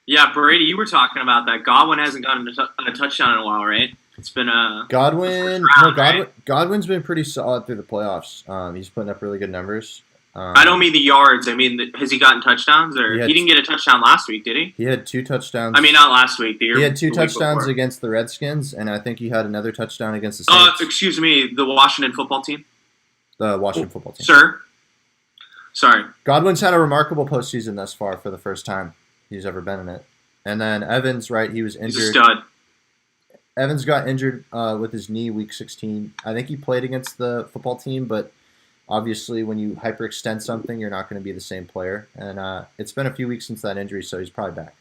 Yeah, Brady, you were talking about that. Godwin hasn't gotten a touchdown in a while, right? It's been Godwin. right? Godwin's been pretty solid through the playoffs. He's putting up really good numbers. I don't mean the yards. I mean, has he gotten touchdowns? Or he didn't get a touchdown last week, did he? He had 2 touchdowns. I mean, not last week. He had 2 touchdowns against the Redskins, and I think he had another touchdown against the Saints. Excuse me, the Washington football team? The Washington football team. Sir? Sorry. Godwin's had a remarkable postseason thus far for the first time he's ever been in it. And then Evans, right, he was injured. He's a stud. Evans got injured with his knee week 16. I think he played against the football team, but obviously when you hyperextend something, you're not going to be the same player. And it's been a few weeks since that injury, so he's probably back.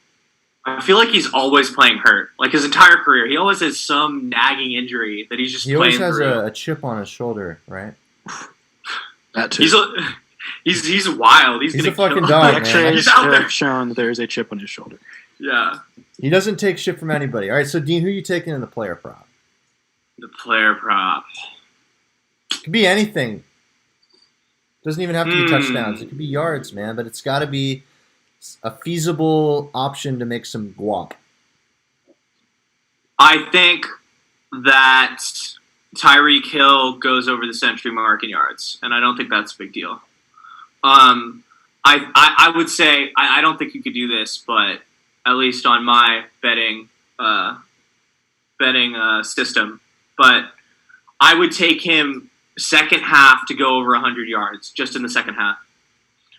I feel like he's always playing hurt. Like his entire career, he always has some nagging injury that he's just playing He always has through. a chip on his shoulder, right? That too. He's wild. He's a gonna fucking kill dog, him. man. He's out there. Shown that there is a chip on his shoulder. Yeah. He doesn't take shit from anybody. All right, so Dean, who are you taking in the player prop? The player prop. It could be anything. Doesn't even have to be touchdowns. It could be yards, man, but it's got to be a feasible option to make some guap. I think that Tyreek Hill goes over the century mark in yards, and I don't think that's a big deal. I would say I don't think you could do this, but at least on my betting system, but I would take him second half to go over 100 yards just in the second half.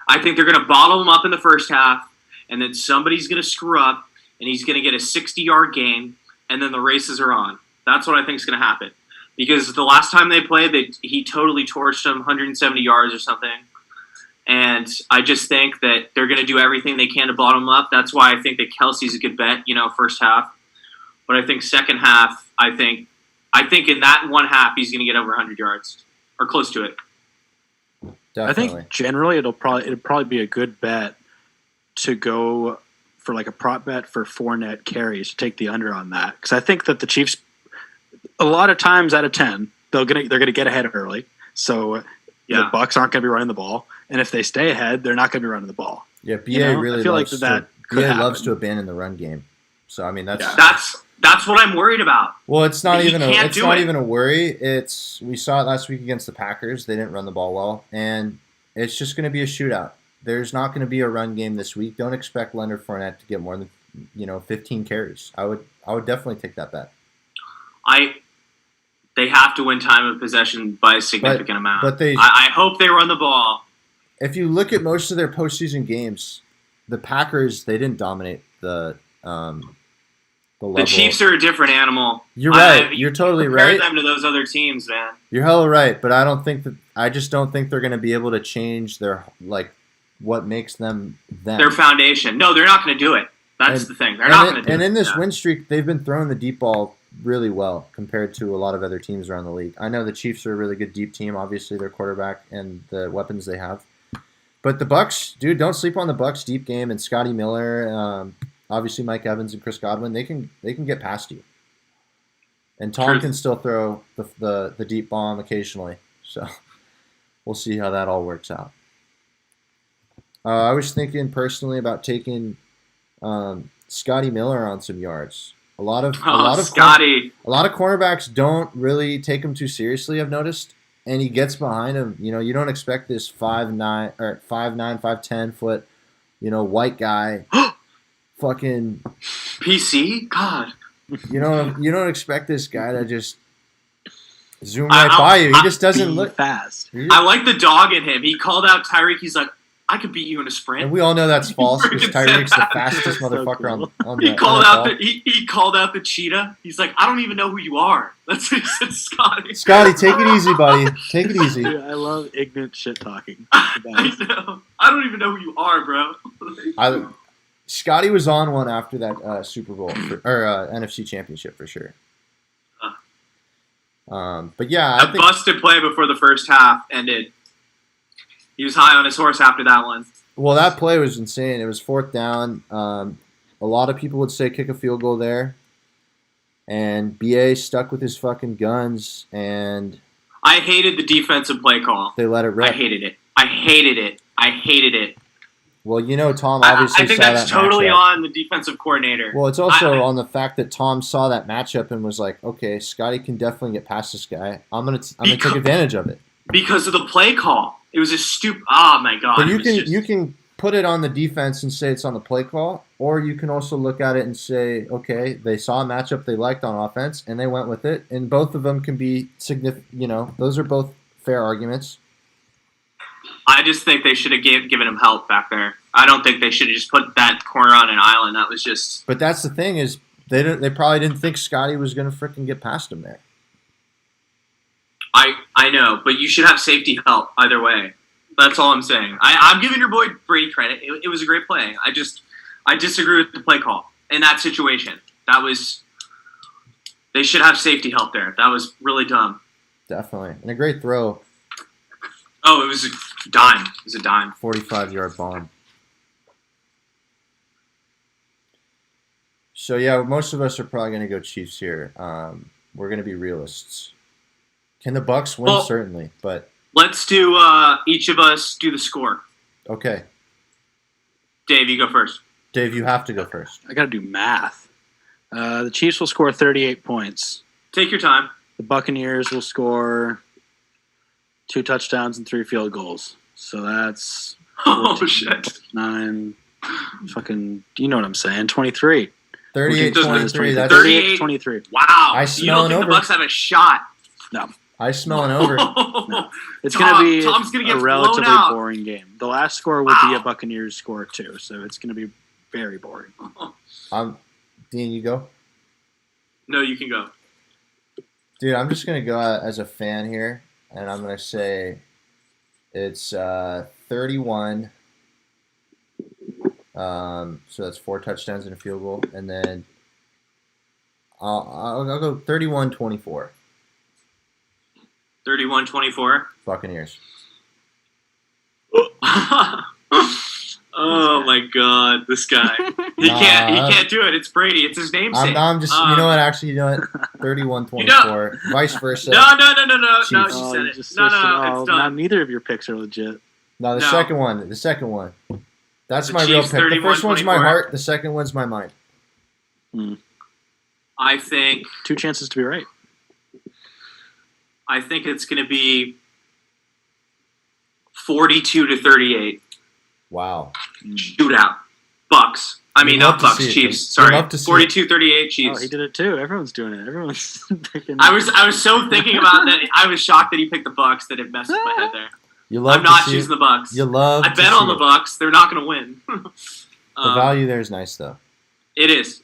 I think they're going to bottle him up in the first half, and then somebody's going to screw up, and he's going to get a 60-yard gain, and then the races are on. That's what I think is going to happen. Because the last time they played, he totally torched them, 170 yards or something. And I just think that they're going to do everything they can to bottom him up. That's why I think that Kelsey's a good bet, first half. But I think second half, I think in that one half, he's going to get over 100 yards or close to it. Definitely. I think generally it'll probably be a good bet to go for like a prop bet for 4 net carries to take the under on that, because I think that the Chiefs, a lot of times out of 10, they're gonna get ahead early, so the Bucks aren't gonna be running the ball, and if they stay ahead, they're not gonna be running the ball. Yeah, BA really I feel loves like BA loves to abandon the run game. So I mean that's what I'm worried about. Well, it's not even a worry. We saw it last week against the Packers. They didn't run the ball well, and it's just going to be a shootout. There's not going to be a run game this week. Don't expect Leonard Fournette to get more than 15 carries. I would definitely take that bet. They have to win time of possession by a significant amount. But I hope they run the ball. If you look at most of their postseason games, the Packers, they didn't dominate the level. The Chiefs are a different animal. You're right. You're totally right. Compare them to those other teams, man. You're hella right, but I just don't think they're going to be able to change their what makes them them. Their foundation. No, they're not going to do it. That's the thing. They're not going to do it. And in this win streak, they've been throwing the deep ball really well compared to a lot of other teams around the league. I know the Chiefs are a really good deep team, obviously their quarterback and the weapons they have. But the Bucks, dude, don't sleep on the Bucks deep game and Scotty Miller, obviously Mike Evans and Chris Godwin. They can get past you. And Tom can still throw the deep bomb occasionally. So we'll see how that all works out. I was thinking personally about taking Scotty Miller on some yards. A lot of cornerbacks don't really take him too seriously, I've noticed. And he gets behind him. You know, you don't expect this 5'9", 5'10" foot, white guy, fucking PC. God, you don't expect this guy to just zoom right by you. He just doesn't look fast. I like the dog in him. He called out Tyreek. He's like, I could beat you in a sprint. And we all know that's false because Tyreek's the fastest motherfucker on the He called out the cheetah. He's like, I don't even know who you are. That's what he said, Scotty. Scotty, take it easy, buddy. Take it easy. Dude, I love ignorant shit talking. I know. I don't even know who you are, bro. Scotty was on one after that Super Bowl or NFC Championship for sure. But yeah, a busted play before the first half ended. He was high on his horse after that one. Well, that play was insane. It was 4th down. A lot of people would say kick a field goal there. And BA stuck with his fucking guns. And I hated the defensive play call. They let it rip. I hated it. Well, Tom obviously I think saw that's that totally matchup. on the defensive coordinator. Well, it's also on the fact that Tom saw that matchup and was like, okay, Scotty can definitely get past this guy. I'm gonna take advantage of it. Because of the play call. It was a stupid. Oh my god! But you can put it on the defense and say it's on the play call, or you can also look at it and say, okay, they saw a matchup they liked on offense and they went with it, and both of them can be significant. Those are both fair arguments. I just think they should have given him help back there. I don't think they should have just put that corner on an island. That was just. But that's the thing is they probably didn't think Scotty was going to freaking get past him there. I know, but you should have safety help either way. That's all I'm saying. I'm giving your boy Brady credit. It was a great play. I disagree with the play call in that situation. They should have safety help there. That was really dumb. Definitely. And a great throw. Oh, it was a dime. It was a dime. 45-yard bomb. So, yeah, most of us are probably going to go Chiefs here. We're going to be realists. Can the Bucks win? Well, certainly, but let's do each of us do the score. Okay. Dave, you go first. Dave, you have to go first. I got to do math. The Chiefs will score 38 points. Take your time. The Buccaneers will score 2 touchdowns and 3 field goals. So that's 14, shit. 9, fucking, you know what I'm saying? 23. 38-23. That's 38-23. Wow. You don't think the Bucks have a shot? No. I smell an over. No. It's going to be a relatively boring game. The last score would be a Buccaneers score too, so it's going to be very boring. Dean, you go? No, you can go. Dude, I'm just going to go as a fan here, and I'm going to say it's 31. So that's 4 touchdowns and a field goal, and then I'll go 31-24. 31-24. Buccaneers. Oh my God, this guy. He can't do it. It's Brady. It's his namesake. I'm just, you know what? Actually, you know what? 31-24. Vice versa. No. Chiefs. No, she said it. No, it's done. Neither of your picks are legit. No, the second one. That's my real pick. The first one's my heart. The second one's my mind. I think 2 chances to be right. I think it's going to be 42-38. Wow. Shootout. Bucks. I mean, not Bucks. Chiefs. Sorry. 42-38 Chiefs. Oh, he did it too. Everyone's doing it. Everyone's thinking. I was so thinking about that. I was shocked that he picked the Bucks that it messed with my head there. I'm not choosing the Bucks. I bet on the Bucks. They're not going to win. The value there is nice, though. It is.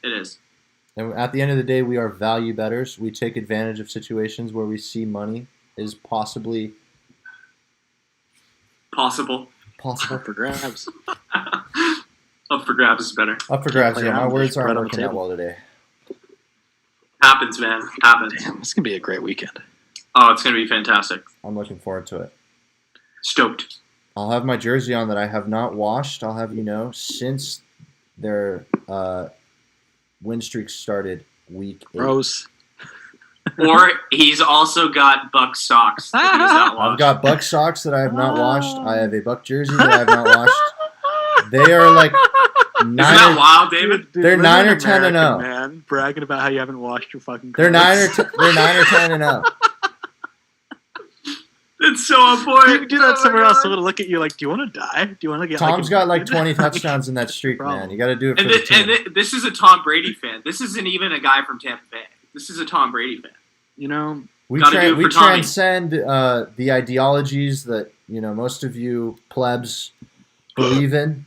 And at the end of the day, we are value bettors. We take advantage of situations where we see money is possibly possible for grabs. Up for grabs is better. Up for grabs. Yeah, my words aren't working out well today. Happens, man. Happens. Damn, this is gonna be a great weekend. Oh, it's gonna be fantastic. I'm looking forward to it. Stoked. I'll have my jersey on that I have not washed. I'll have you know since their win streak started week 8. Gross. Or he's also got Buck socks that he has not washed. I've got Buck socks that I have not washed. I have a Buck jersey that I have not washed. They are like Isn't that wild, David? They're 9 or 10 and 0. Man, bragging about how you haven't washed your fucking They're clothes. 9 or 10 and 0. It's so on point. You do that somewhere else. Someone will look at you like, do you want to die? Do you want to get Tom's got like 20 infected?" touchdowns in that streak, Problem. man. You got to do it for And, the team. this is a Tom Brady fan. This isn't even a guy from Tampa Bay. This is a Tom Brady fan. You know, We Gotta do it we for Tommy. transcend the ideologies that most of you plebs believe in,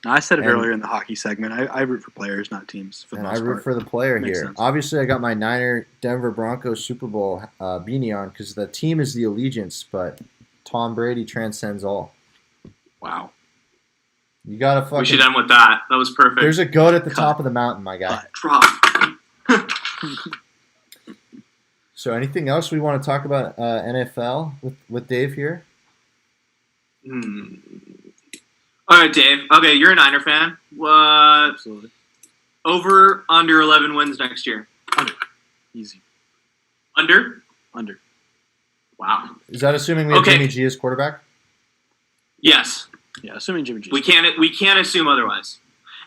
I said it And- earlier in the hockey segment. I root for players, not teams. For the and I most root part. for the player Makes here. sense. Obviously, I got my Niner Denver Broncos Super Bowl beanie on because the team is the allegiance, but Tom Brady transcends all. Wow. You gotta We should fucking. end with that. That was perfect. There's a goat at the Cut. top of the mountain, my guy. Drop. So, anything else we want to talk about NFL with Dave here? All right, Dave. Okay, you're a Niner fan. What? Absolutely. Over, under 11 wins next year. Easy. Under? Under. Wow. Is that assuming we have Okay. Jimmy G as quarterback? Yes. Yeah, assuming Jimmy G. We can't assume otherwise.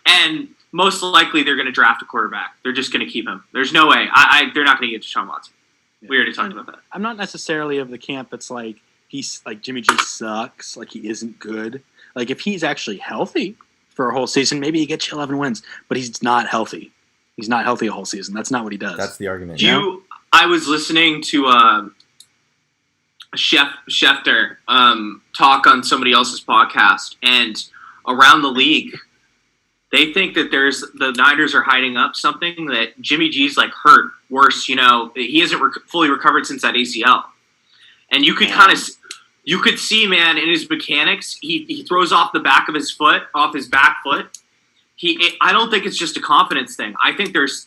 And most likely they're going to draft a quarterback. They're just going to keep him. There's no way. They're not going to get Deshaun Watson. Yeah. We already talked about that. I'm not necessarily of the camp that's like he's like Jimmy G sucks, like he isn't good. Like if he's actually healthy for a whole season, maybe he gets you 11 wins. But he's not healthy. He's not healthy a whole season. That's not what he does. That's the argument. I was listening to Schefter talk on somebody else's podcast, and around the league, they think that the Niners are hiding up something that Jimmy G's like hurt worse. He hasn't fully recovered since that ACL, and you could you could see, man, in his mechanics, he throws off the back of his foot, off his back foot. I don't think it's just a confidence thing. I think there's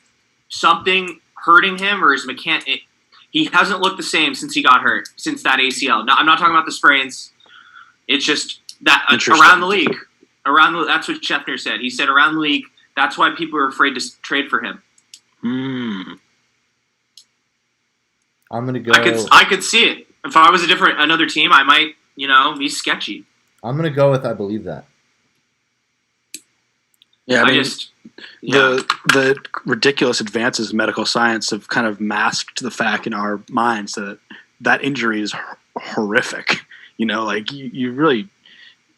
something hurting him or his mechanic. He hasn't looked the same since he got hurt, since that ACL. No, I'm not talking about the sprains. It's just that around the league. That's what Schefter said. He said around the league, that's why people are afraid to trade for him. I'm gonna go. I could see it. If I was another team, I might, be sketchy. I'm gonna go with I believe that. Yeah, I mean, yeah. the ridiculous advances in medical science have kind of masked the fact in our minds that injury is horrific. Like you really,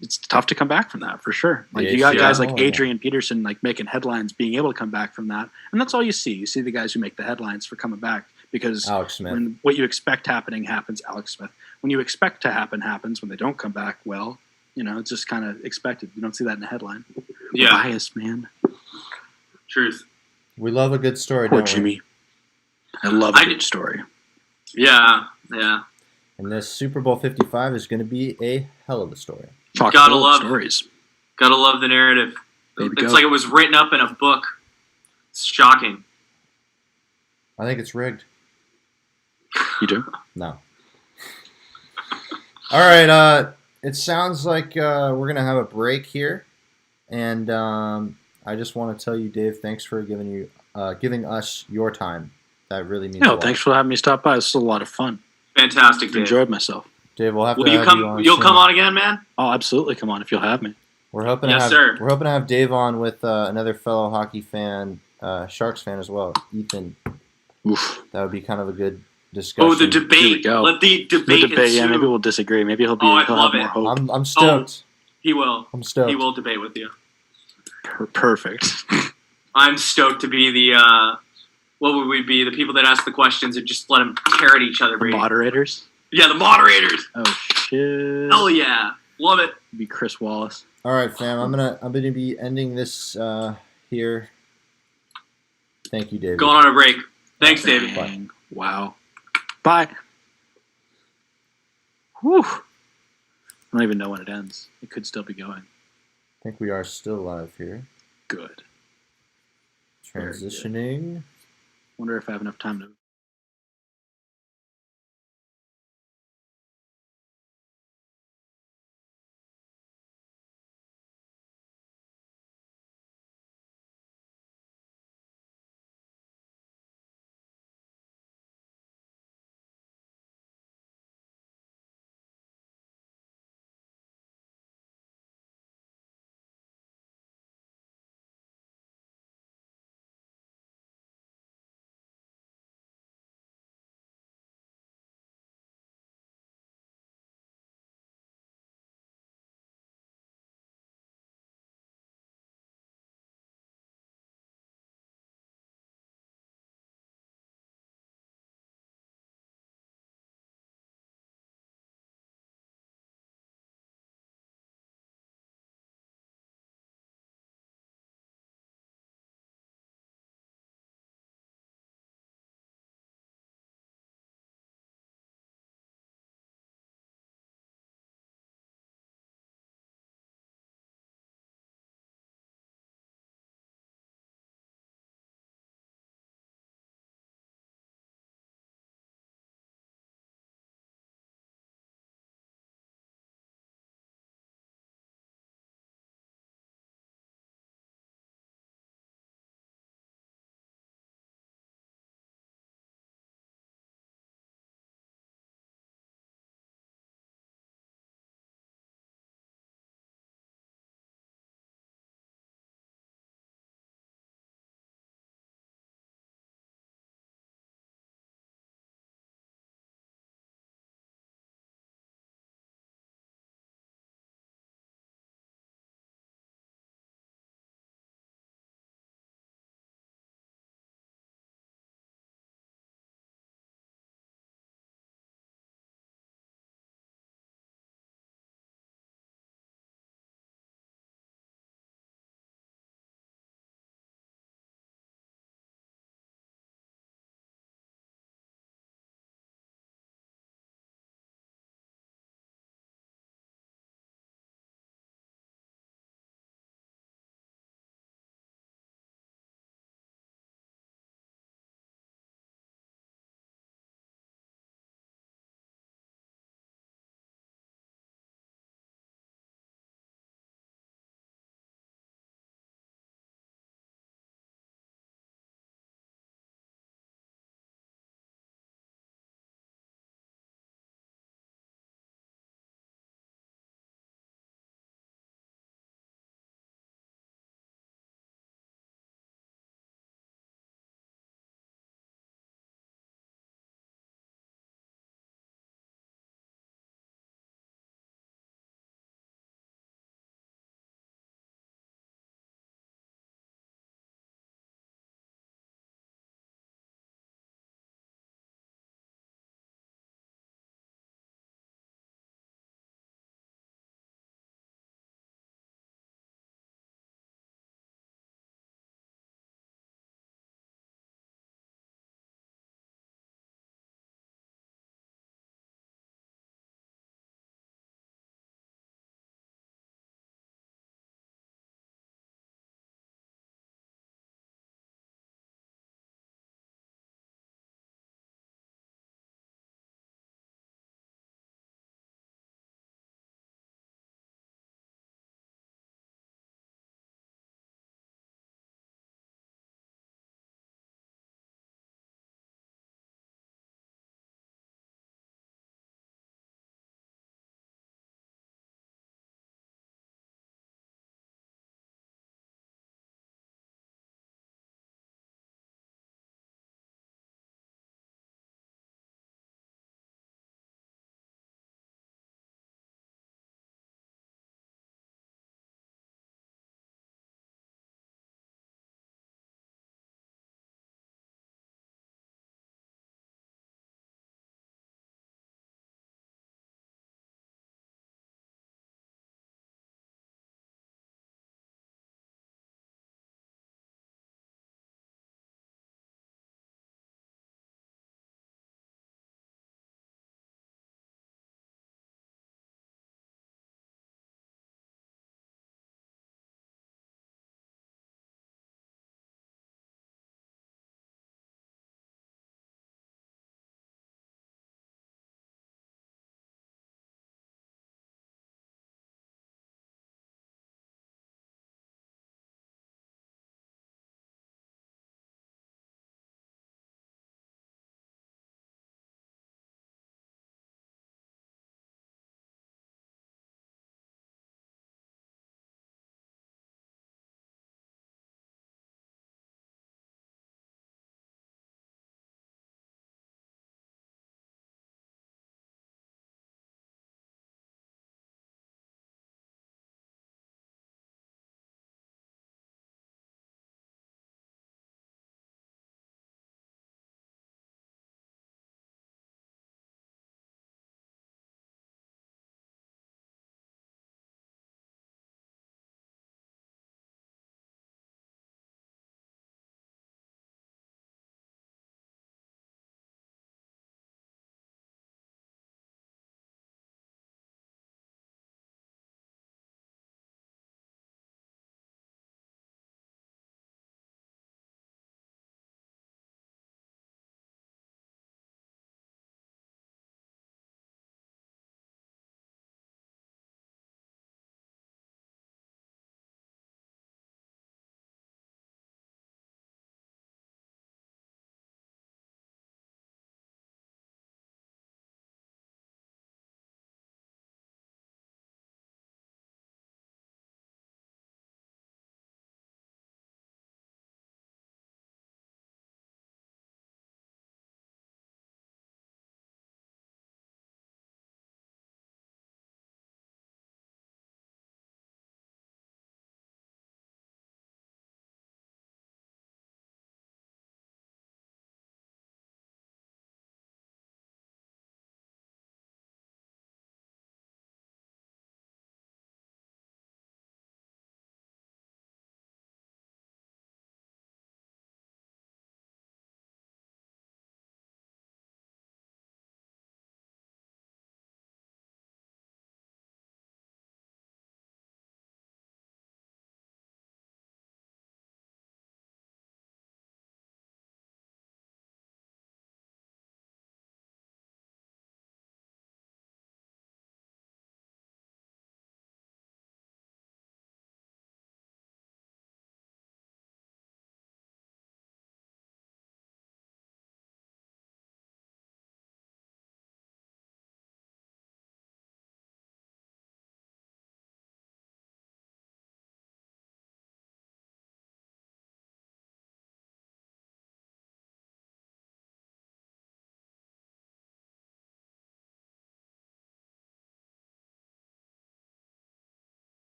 it's tough to come back from that for sure. Like you got guys like Adrian Peterson like making headlines, being able to come back from that, and that's all you see. You see the guys who make the headlines for coming back because Alex Smith. when what you expect happening happens. Alex Smith. When you expect to happen happens. When they don't come back, well, it's just kind of expected. You don't see that in the headline. Yeah. Bias, man. Truth. We love a good story, Poor don't we? Jimmy. I love a good story. Yeah. And this Super Bowl 55 is going to be a hell of a story. Gotta love stories. Gotta love the narrative. It's like it was written up in a book. It's shocking. I think it's rigged. You do? No. All right. It sounds like we're going to have a break here. And I just want to tell you, Dave, thanks for giving us your time. That really means a lot. Thanks for having me stop by. This was a lot of fun. Fantastic, Dave. Enjoyed myself. Dave, we'll have Will to you have come? you on You'll soon. come on again, man. Oh, absolutely. Come on if you'll have me. We're hoping Yes, to have sir. We're hoping to have Dave on with another fellow hockey fan, Sharks fan as well, Ethan. Oof. That would be kind of a good discussion. Oh, the Here we debate. go. Let the The debate debate, yeah, ensue. maybe we'll disagree. Maybe he'll I'd have love more it. hope. I'm stoked. He will. I'm stoked. He will debate with you. Perfect. I'm stoked to be the. What would we be? The people that ask the questions and just let them tear at each other. The Brady. moderators. Yeah, the moderators. Oh shit. Hell yeah, love it. It'd be Chris Wallace. All right, fam. I'm gonna be ending this here. Thank you, David. Going on a break. Thanks, David. Dang. Wow. Bye. Whew. I don't even know when it ends. It could still be going. I think we are still live here. Good. Transitioning. Wonder if I have enough time to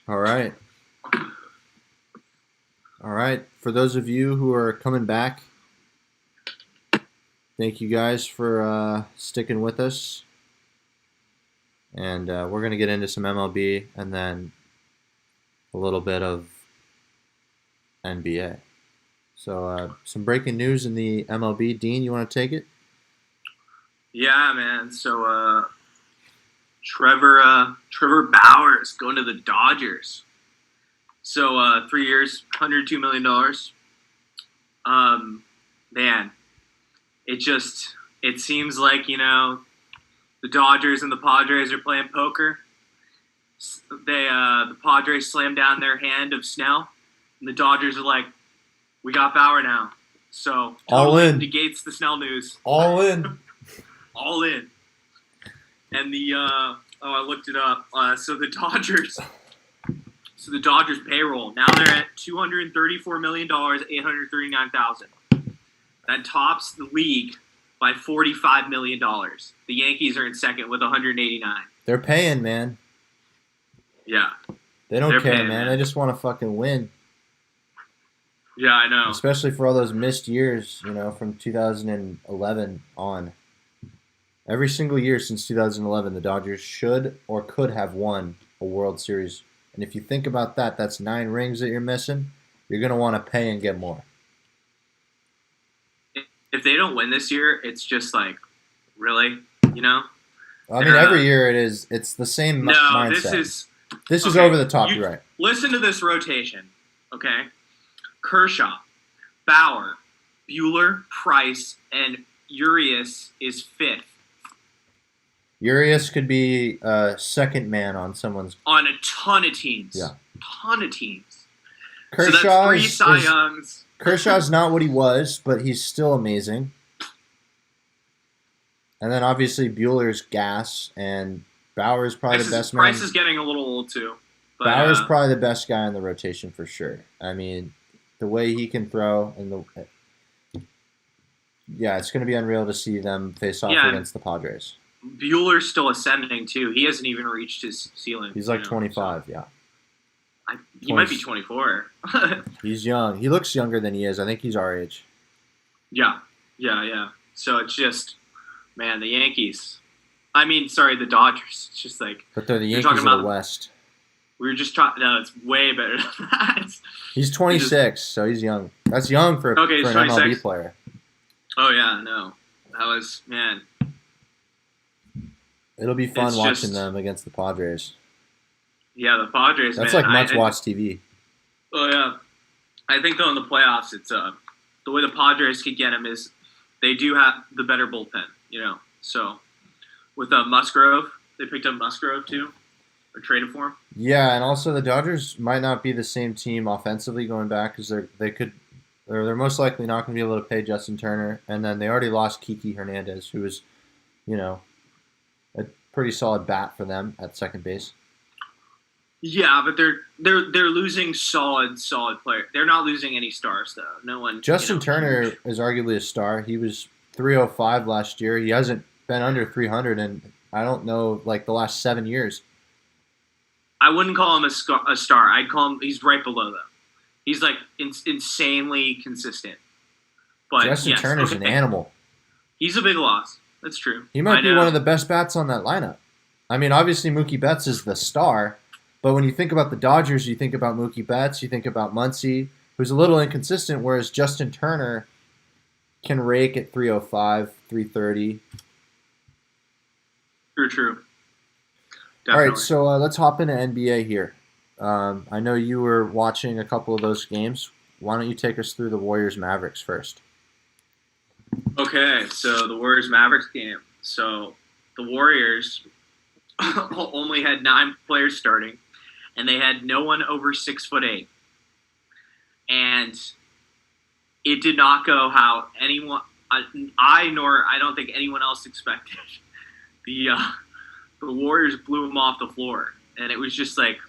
All right. All right. For those of you who are coming back, thank you guys for sticking with us. And we're going to get into some MLB and then a little bit of NBA. So some breaking news in the MLB. Dean, you want to take it? Yeah, man. So Trevor Bauer is going to the Dodgers. So 3 years, $102 million. Man, it seems like, the Dodgers and the Padres are playing poker. The Padres slammed down their hand of Snell, and the Dodgers are like, we got Bauer now. So all in negates the Snell news. All in. All in. And I looked it up. So the Dodgers payroll, now they're at $234 million, $839,000. That tops the league by $45 million. The Yankees are in second with $189. They're paying, man. Yeah. They don't care, paying, man. They just want to fucking win. Yeah, I know. Especially for all those missed years, from 2011 on. Every single year since 2011, the Dodgers should or could have won a World Series. And if you think about that, that's 9 rings that you're missing. You're going to want to pay and get more. If they don't win this year, it's just like, really? I mean, every year it is. It's the same mindset. This is over the top, you're right. Listen to this rotation, okay? Kershaw, Bauer, Buehler, Price, and Urias is 5th. Urias could be second man on someone's... On a ton of teams. Yeah. Ton of teams. Kershaw so that's 3 Cy Youngs. Kershaw's not what he was, but he's still amazing. And then obviously Buehler's gas, and Bauer's probably the best man. Price is getting a little old too. But, Bauer's probably the best guy in the rotation for sure. I mean, the way he can throw and it's going to be unreal to see them face off against the Padres. Buehler's still ascending too. He hasn't even reached his ceiling. He's like 25, yeah. He might be 24. He's young. He looks younger than he is. I think he's our age. Yeah. So it's just, man, the Yankees. The Dodgers. It's just like. But they're the Yankees of the West. We were just talking. No, it's way better than that. He's 26, so he's young. That's young for an MLB player. Oh yeah, no, that was man. It'll be fun watching them against the Padres. Yeah, the Padres. That's like must-watch TV. Oh yeah, I think though in the playoffs, it's the way the Padres could get him is they do have the better bullpen, So with Musgrove, they picked up Musgrove too, or traded for him. Yeah, and also the Dodgers might not be the same team offensively going back because they're most likely not going to be able to pay Justin Turner, and then they already lost Kiki Hernandez, who was, a pretty solid bat for them at second base. Yeah, but they're losing solid players. They're not losing any stars though. No one. Justin Turner is arguably a star. He was 305 last year. He hasn't been under 300 in I don't know the last 7 years. I wouldn't call him a star. I'd call him. He's right below them. He's like insanely consistent. But Justin Turner's an animal. He's a big loss. That's true. He might be one of the best bats on that lineup. I mean, obviously Mookie Betts is the star, but when you think about the Dodgers, you think about Mookie Betts, you think about Muncy, who's a little inconsistent, whereas Justin Turner can rake at 305, 330. True. Definitely. All right, so let's hop into NBA here. I know you were watching a couple of those games. Why don't you take us through the Warriors-Mavericks first? Okay, so the Warriors-Mavericks game. So the Warriors only had 9 players starting, and they had no one over 6'8". And it did not go how anyone, I don't think anyone else expected. The Warriors blew them off the floor, and it was just like,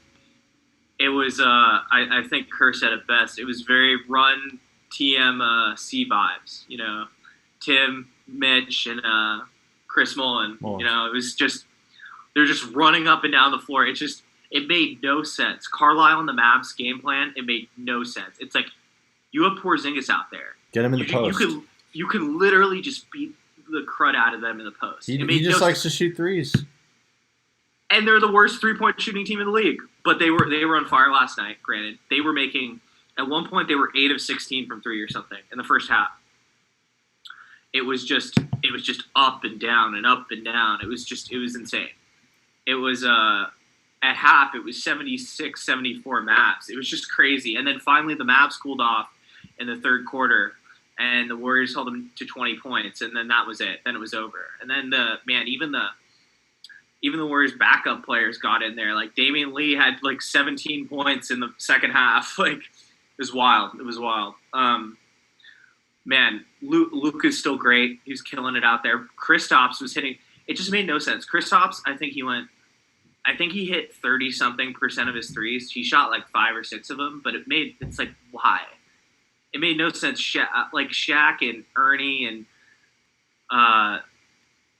it was, I think Kerr said it best. It was very run TMC vibes, Tim, Mitch, and Chris Mullin. It was just, they're just running up and down the floor. It's just, It made no sense. Carlisle and the Mavs game plan, it made no sense. It's like you have Porzingis out there. Get him in the post. You can literally just beat the crud out of them in the post. He just likes to shoot threes. And they're the worst 3-point shooting team in the league. But they were on fire last night, granted. They were making, at one point, they were 8 of 16 from 3 or something in the first half. It was just up and down and up and down. It was insane. It was, at half, it was 76, 74 Mavs. It was just crazy. And then finally the Mavs cooled off in the third quarter, and the Warriors held them to 20 points, and then that was it. Then it was over. And then even the Warriors backup players got in there. Like Damian Lee had like 17 points in the second half. Like it was wild. It was wild. Man, Luka's still great. He was killing it out there. Kristaps was hitting. It just made no sense. Kristaps, I think he hit 30-something% of his threes. He shot like 5 or 6 of them, but it's like, why? It made no sense. Shaq and Ernie and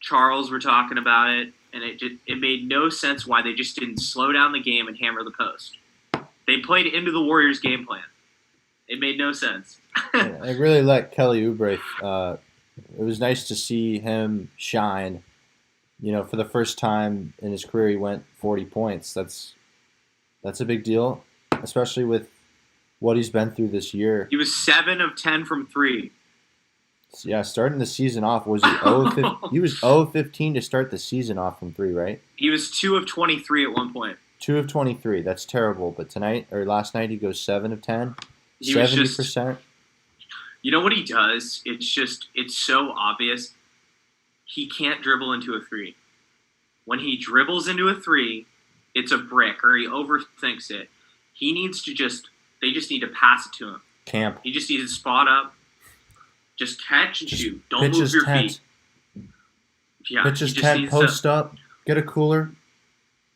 Charles were talking about it, and it made no sense why they just didn't slow down the game and hammer the post. They played into the Warriors' game plan. It made no sense. I really like Kelly Oubre. It was nice to see him shine. For the first time in his career, he went 40 points. That's a big deal, especially with what he's been through this year. He was 7 of 10 from 3. Yeah, starting the season off, was he 0-15? He was 0-15 to start the season off from 3, right? He was 2 of 23 at one point. 2 of 23. That's terrible. But last night, he goes 7 of 10. He 70%. You know what he does? It's so obvious. He can't dribble into a 3. When he dribbles into a 3, it's a brick, or he overthinks it. He needs to they just need to pass it to him. Camp. He just needs to spot up, just catch and shoot. Don't pitch move his your tent. feet. Yeah, pitch his tent, post up, get a cooler,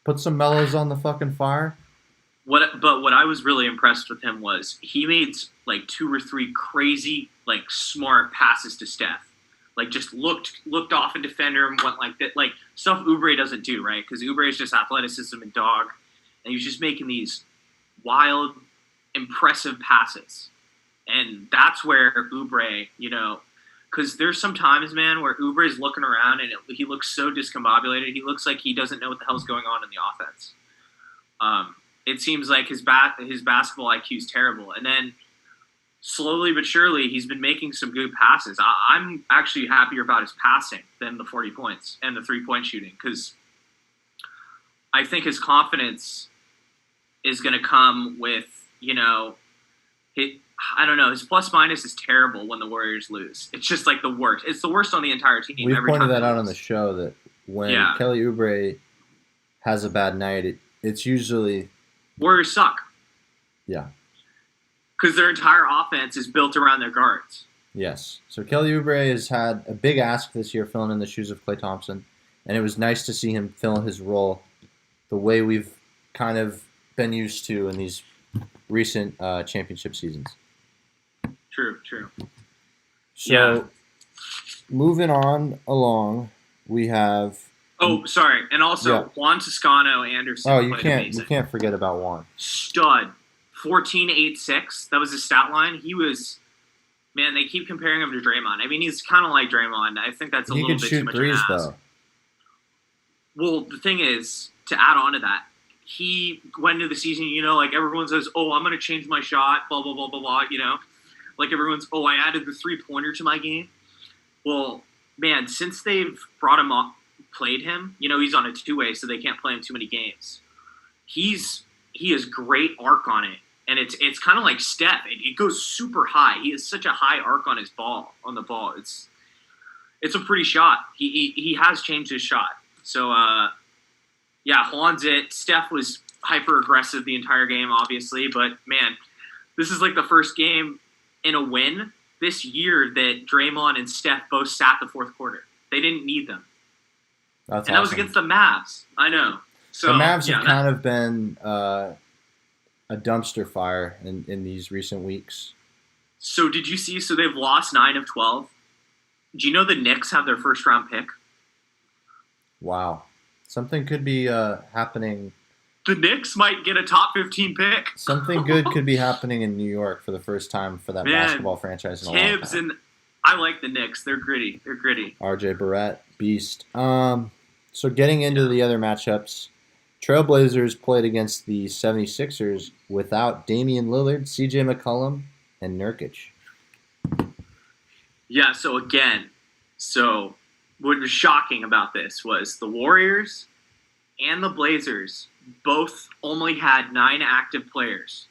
put some mellows on the fucking fire. But what I was really impressed with him was he made like 2 or 3 crazy, like smart passes to Steph. Like just looked off a defender and went like that, like stuff Oubre doesn't do, right? Because Oubre is just athleticism and dog, and he was just making these wild, impressive passes, and that's where Oubre, because there's some times, man, where Oubre is looking around and he looks so discombobulated. He looks like he doesn't know what the hell's going on in the offense. It seems like his basketball IQ is terrible, and then slowly but surely, he's been making some good passes. I'm actually happier about his passing than the 40 points and the 3-point shooting, because I think his confidence is going to come with, I don't know, his plus-minus is terrible when the Warriors lose. It's just like the worst. It's the worst on the entire team. We pointed that out on the show, that when Kelly Oubre has a bad night, it's usually... Warriors suck. Yeah. Because their entire offense is built around their guards. Yes. So Kelly Oubre has had a big ask this year filling in the shoes of Klay Thompson, and it was nice to see him fill his role the way we've kind of been used to in these recent championship seasons. True. So, moving on along, we have... Oh, sorry. And also, Juan Toscano Anderson. Oh, you can't forget about Juan. Stud. 14-8-6. That was his stat line. He was, man, they keep comparing him to Draymond. I mean, he's kind of like Draymond. I think that's a little bit too much of an ask. Though. Well, the thing is, to add on to that, he went into the season, like everyone says, oh, I'm going to change my shot, blah, blah, blah, blah, blah, Like everyone's, oh, I added the 3-pointer to my game. Well, man, since they've brought him up, played him, he's on a 2-way, so they can't play him too many games. He has great arc on it. And it's kind of like Steph. It goes super high. He has such a high arc on the ball. It's a pretty shot. He has changed his shot. So, Juan's it. Steph was hyper-aggressive the entire game, obviously. But, man, this is like the first game in a win this year that Draymond and Steph both sat the fourth quarter. They didn't need them. That's and awesome. That was against the Mavs. I know. So, the Mavs have kind of been a dumpster fire in these recent weeks. So did you see? So they've lost 9 of 12. Do you know the Knicks have their first-round pick? Wow. Something could be happening the Knicks might get a top 15 pick. Something good could be happening in New York for the first time for that basketball franchise in a long Tibbs time. and I like the Knicks. They're gritty. RJ Barrett, beast. So getting into the other matchups, Trailblazers played against the 76ers without Damian Lillard, CJ McCollum, and Nurkic. Yeah, so what was shocking about this was the Warriors and the Blazers both only had 9 active players.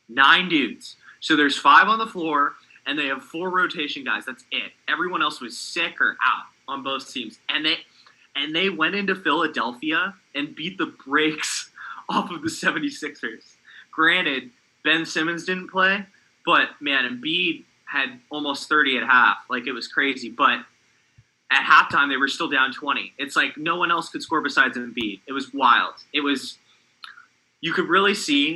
9 dudes. So there's 5 on the floor, and they have 4 rotation guys. That's it. Everyone else was sick or out on both teams. And they went into Philadelphia and beat the brakes off of the 76ers. Granted, Ben Simmons didn't play, but, man, Embiid had almost 30 at half. Like, it was crazy. But at halftime, they were still down 20. It's like no one else could score besides Embiid. It was wild. It was – you could really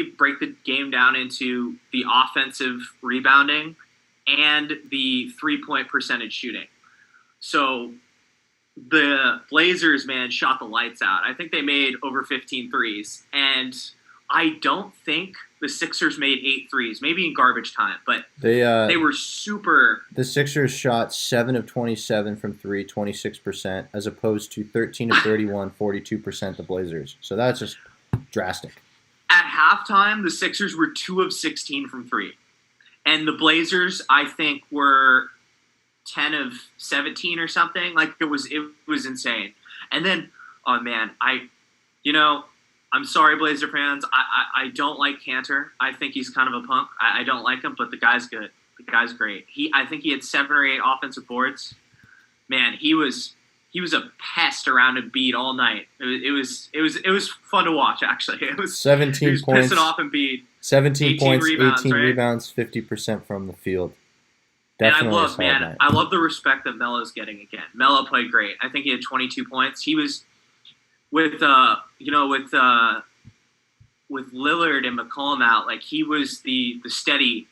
break the game down into the offensive rebounding and the three-point percentage shooting. So the Blazers, man, shot the lights out. I think they made over 15 threes. And I don't think the Sixers made 8 threes, maybe in garbage time, but they were super. The Sixers shot 7 of 27 from 3, 26%, as opposed to 13 of 31, 42% the Blazers. So that's just drastic. At halftime, the Sixers were 2 of 16 from 3. And the Blazers, I think, were 10 of 17 or something. Like, it was insane. And then, oh, man, I'm sorry, Blazer fans. I don't like Cantor. I think he's kind of a punk. I don't like him, but the guy's good. The guy's great. I think he had 7 or 8 offensive boards. Man, he was a pest around Embiid all night. It was fun to watch, actually. It was 17 he was points, pissing off Embiid. 17 points, rebounds, 18 right? rebounds, 50% from the field. Definitely Definitely I love the respect that Melo's getting again. Melo played great. I think he had 22 points. He was with Lillard and McCollum out, like he was the steady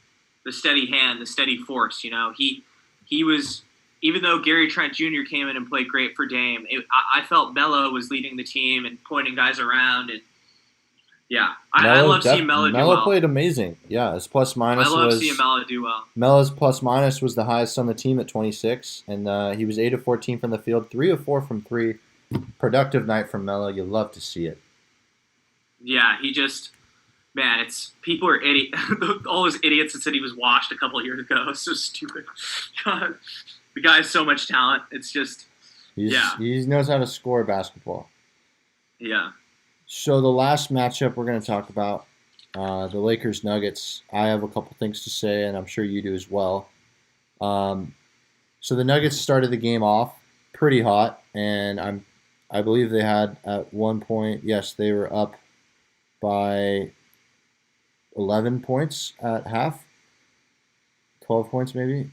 hand, the steady force. He was, even though Gary Trent Jr. came in and played great for Dame. I felt Melo was leading the team and pointing guys around, and yeah, I love seeing Melo do well. Melo played amazing. Yeah, his plus minus I love seeing Melo do well. Melo's plus minus was the highest on the team at 26, and he was 8 of 14 from the field, 3 of 4 from 3. Productive night from Melo. You love to see it. Yeah, people are idiot. All those idiots that said he was washed a couple of years ago. It's so stupid. God, the guy has so much talent. It's just, He knows how to score basketball. Yeah. So the last matchup we're going to talk about, the Lakers-Nuggets. I have a couple things to say, and I'm sure you do as well. So the Nuggets started the game off pretty hot, and I believe they had at one point, yes, they were up by 11 points at half, 12 points maybe.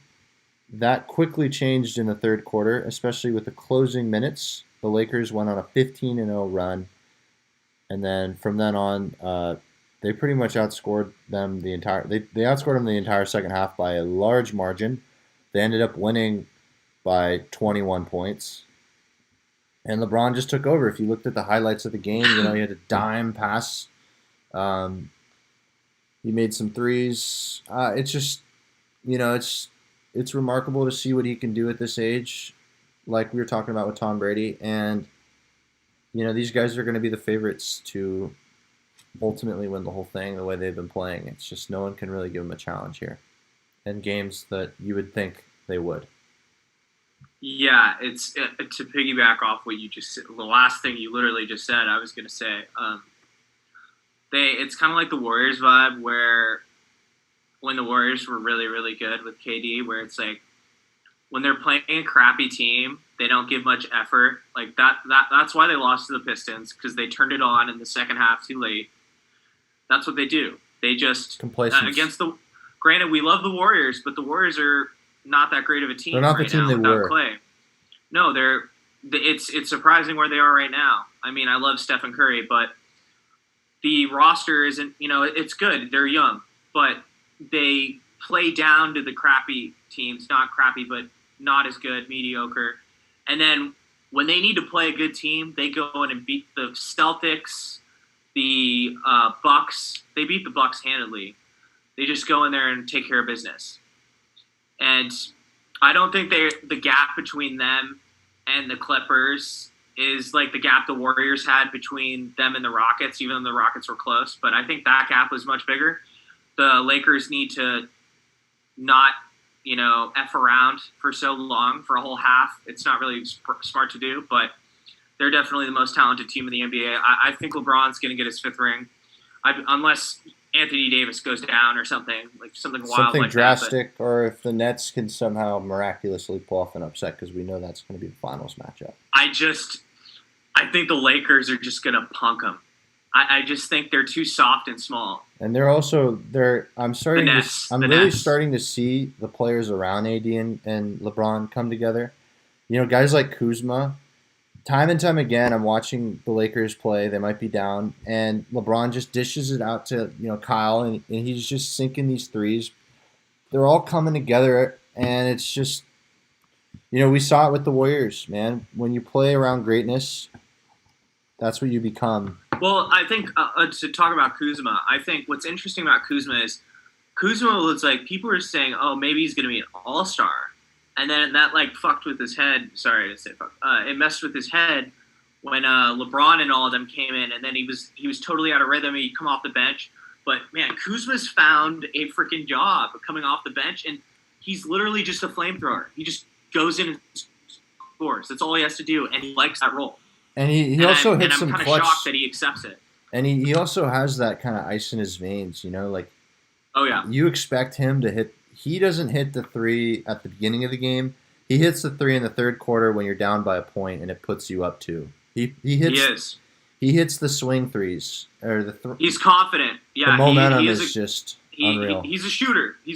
That quickly changed in the third quarter, especially with the closing minutes. The Lakers went on a 15-0 run, and then from then on, they pretty much outscored them they outscored them the entire second half by a large margin. They ended up winning by 21 points. And LeBron just took over. If you looked at the highlights of the game, he had a dime pass. He made some threes. It's just, it's remarkable to see what he can do at this age, like we were talking about with Tom Brady. And, these guys are going to be the favorites to ultimately win the whole thing the way they've been playing. It's just no one can really give them a challenge here in games that you would think they would. Yeah, it's to piggyback off what you just said, the last thing you literally just said. I was going to say, it's kind of like the Warriors vibe, where when the Warriors were really, really good with KD, where it's like when they're playing a crappy team, they don't give much effort. Like that's why they lost to the Pistons, because they turned it on in the second half too late. That's what they do. They just complacent. Granted, we love the Warriors, but the Warriors are not that great of a team. They're not right the team now they without were. Clay. No, it's surprising where they are right now. I mean, I love Stephen Curry, but the roster isn't, it's good. They're young, but they play down to the crappy teams. Not crappy, but not as good, mediocre. And then when they need to play a good team, they go in and beat the Celtics, the Bucks. They beat the Bucks handedly. They just go in there and take care of business. And I don't think the gap between them and the Clippers is like the gap the Warriors had between them and the Rockets, even though the Rockets were close. But I think that gap was much bigger. The Lakers need to not, F around for so long, for a whole half. It's not really smart to do, but they're definitely the most talented team in the NBA. I think LeBron's going to get his 5th ring, unless Anthony Davis goes down or something wild, something like drastic, or if the Nets can somehow miraculously pull off an upset, because we know that's going to be the finals matchup. I think the Lakers are just going to punk them. I just think they're too soft and small. And I'm really starting to see the players around AD and LeBron come together. Guys like Kuzma. Time and time again, I'm watching the Lakers play. They might be down, and LeBron just dishes it out to Kyle, and he's just sinking these threes. They're all coming together, and it's just we saw it with the Warriors, man. When you play around greatness, that's what you become. Well, I think to talk about Kuzma, I think what's interesting about Kuzma is Kuzma was like, people are saying, oh, maybe he's going to be an all-star. And then that fucked with his head. Sorry to say fuck. It messed with his head when LeBron and all of them came in, and then he was totally out of rhythm. He'd come off the bench. But man, Kuzma's found a freaking job coming off the bench, and he's literally just a flamethrower. He just goes in and scores. That's all he has to do, and he likes that role. And he also hits some clutch. I'm kind of shocked that he accepts it. And he also has that kind of ice in his veins, Oh yeah. You expect him to hit. He doesn't hit the 3 at the beginning of the game. He hits the 3 in the third quarter when you're down by a point, and it puts you up 2. He hits the swing threes or He's confident. Yeah, the momentum is just unreal. He's a shooter. He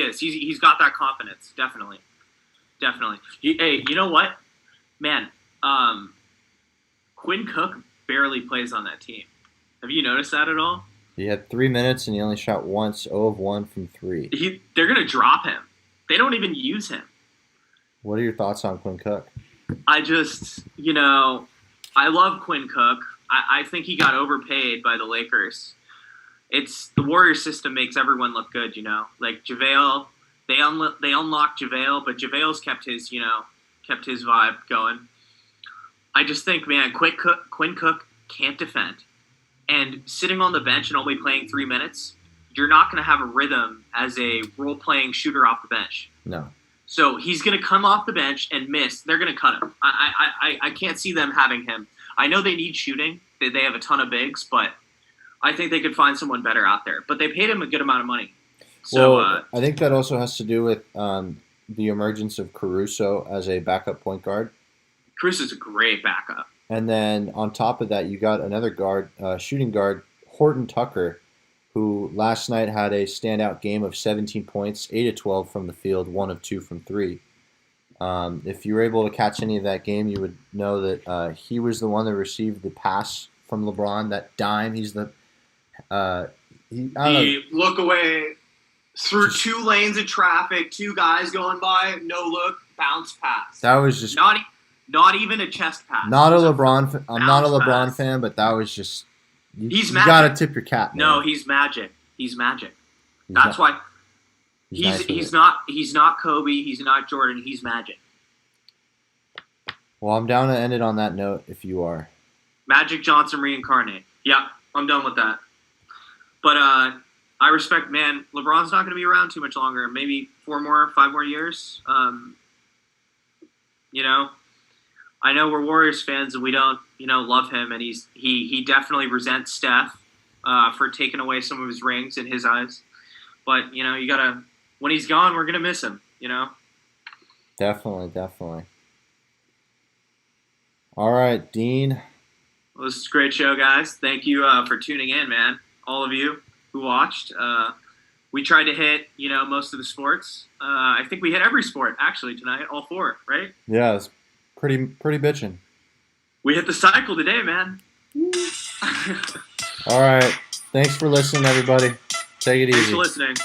is. He's got that confidence. Definitely. Hey, you know what, man? Quinn Cook barely plays on that team. Have you noticed that at all? He had 3 minutes and he only shot once, 0 of 1 from 3. They're going to drop him. They don't even use him. What are your thoughts on Quinn Cook? I just, I love Quinn Cook. I think he got overpaid by the Lakers. It's the Warriors system makes everyone look good, Like JaVale, they unlocked JaVale, but JaVale's kept his vibe going. I just think, man, Quinn Cook can't defend. And sitting on the bench and only playing 3 minutes, you're not going to have a rhythm as a role-playing shooter off the bench. No. So he's going to come off the bench and miss. They're going to cut him. I can't see them having him. I know they need shooting. They have a ton of bigs, but I think they could find someone better out there. But they paid him a good amount of money. So I think that also has to do with the emergence of Caruso as a backup point guard. Caruso's a great backup. And then on top of that, you got another guard, shooting guard, Horton Tucker, who last night had a standout game of 17 points, 8 of 12 from the field, 1 of 2 from 3. If you were able to catch any of that game, you would know that he was the one that received the pass from LeBron, that dime. He's the look away through 2 lanes of traffic, 2 guys going by, no look, bounce pass. That was just not even a chest pass. I'm not a LeBron fan, but that was just you got to tip your cap. Man. No, he's magic. That's why he's not Kobe. He's not Jordan. He's magic. Well, I'm down to end it on that note. If you are Magic Johnson reincarnate. Yeah, I'm done with that. But I respect, man. LeBron's not going to be around too much longer. Maybe 5 more years. I know we're Warriors fans and we don't, love him, and he definitely resents Steph for taking away some of his rings in his eyes. But you gotta, when he's gone, we're gonna miss him. Definitely. All right, Dean. Well, this is a great show, guys. Thank you for tuning in, man. All of you who watched. We tried to hit, most of the sports. I think we hit every sport actually tonight, all 4, right? Yeah, it's pretty bitching. We hit the cycle today, man. All right. Thanks for listening, everybody. Take it easy. Thanks for listening.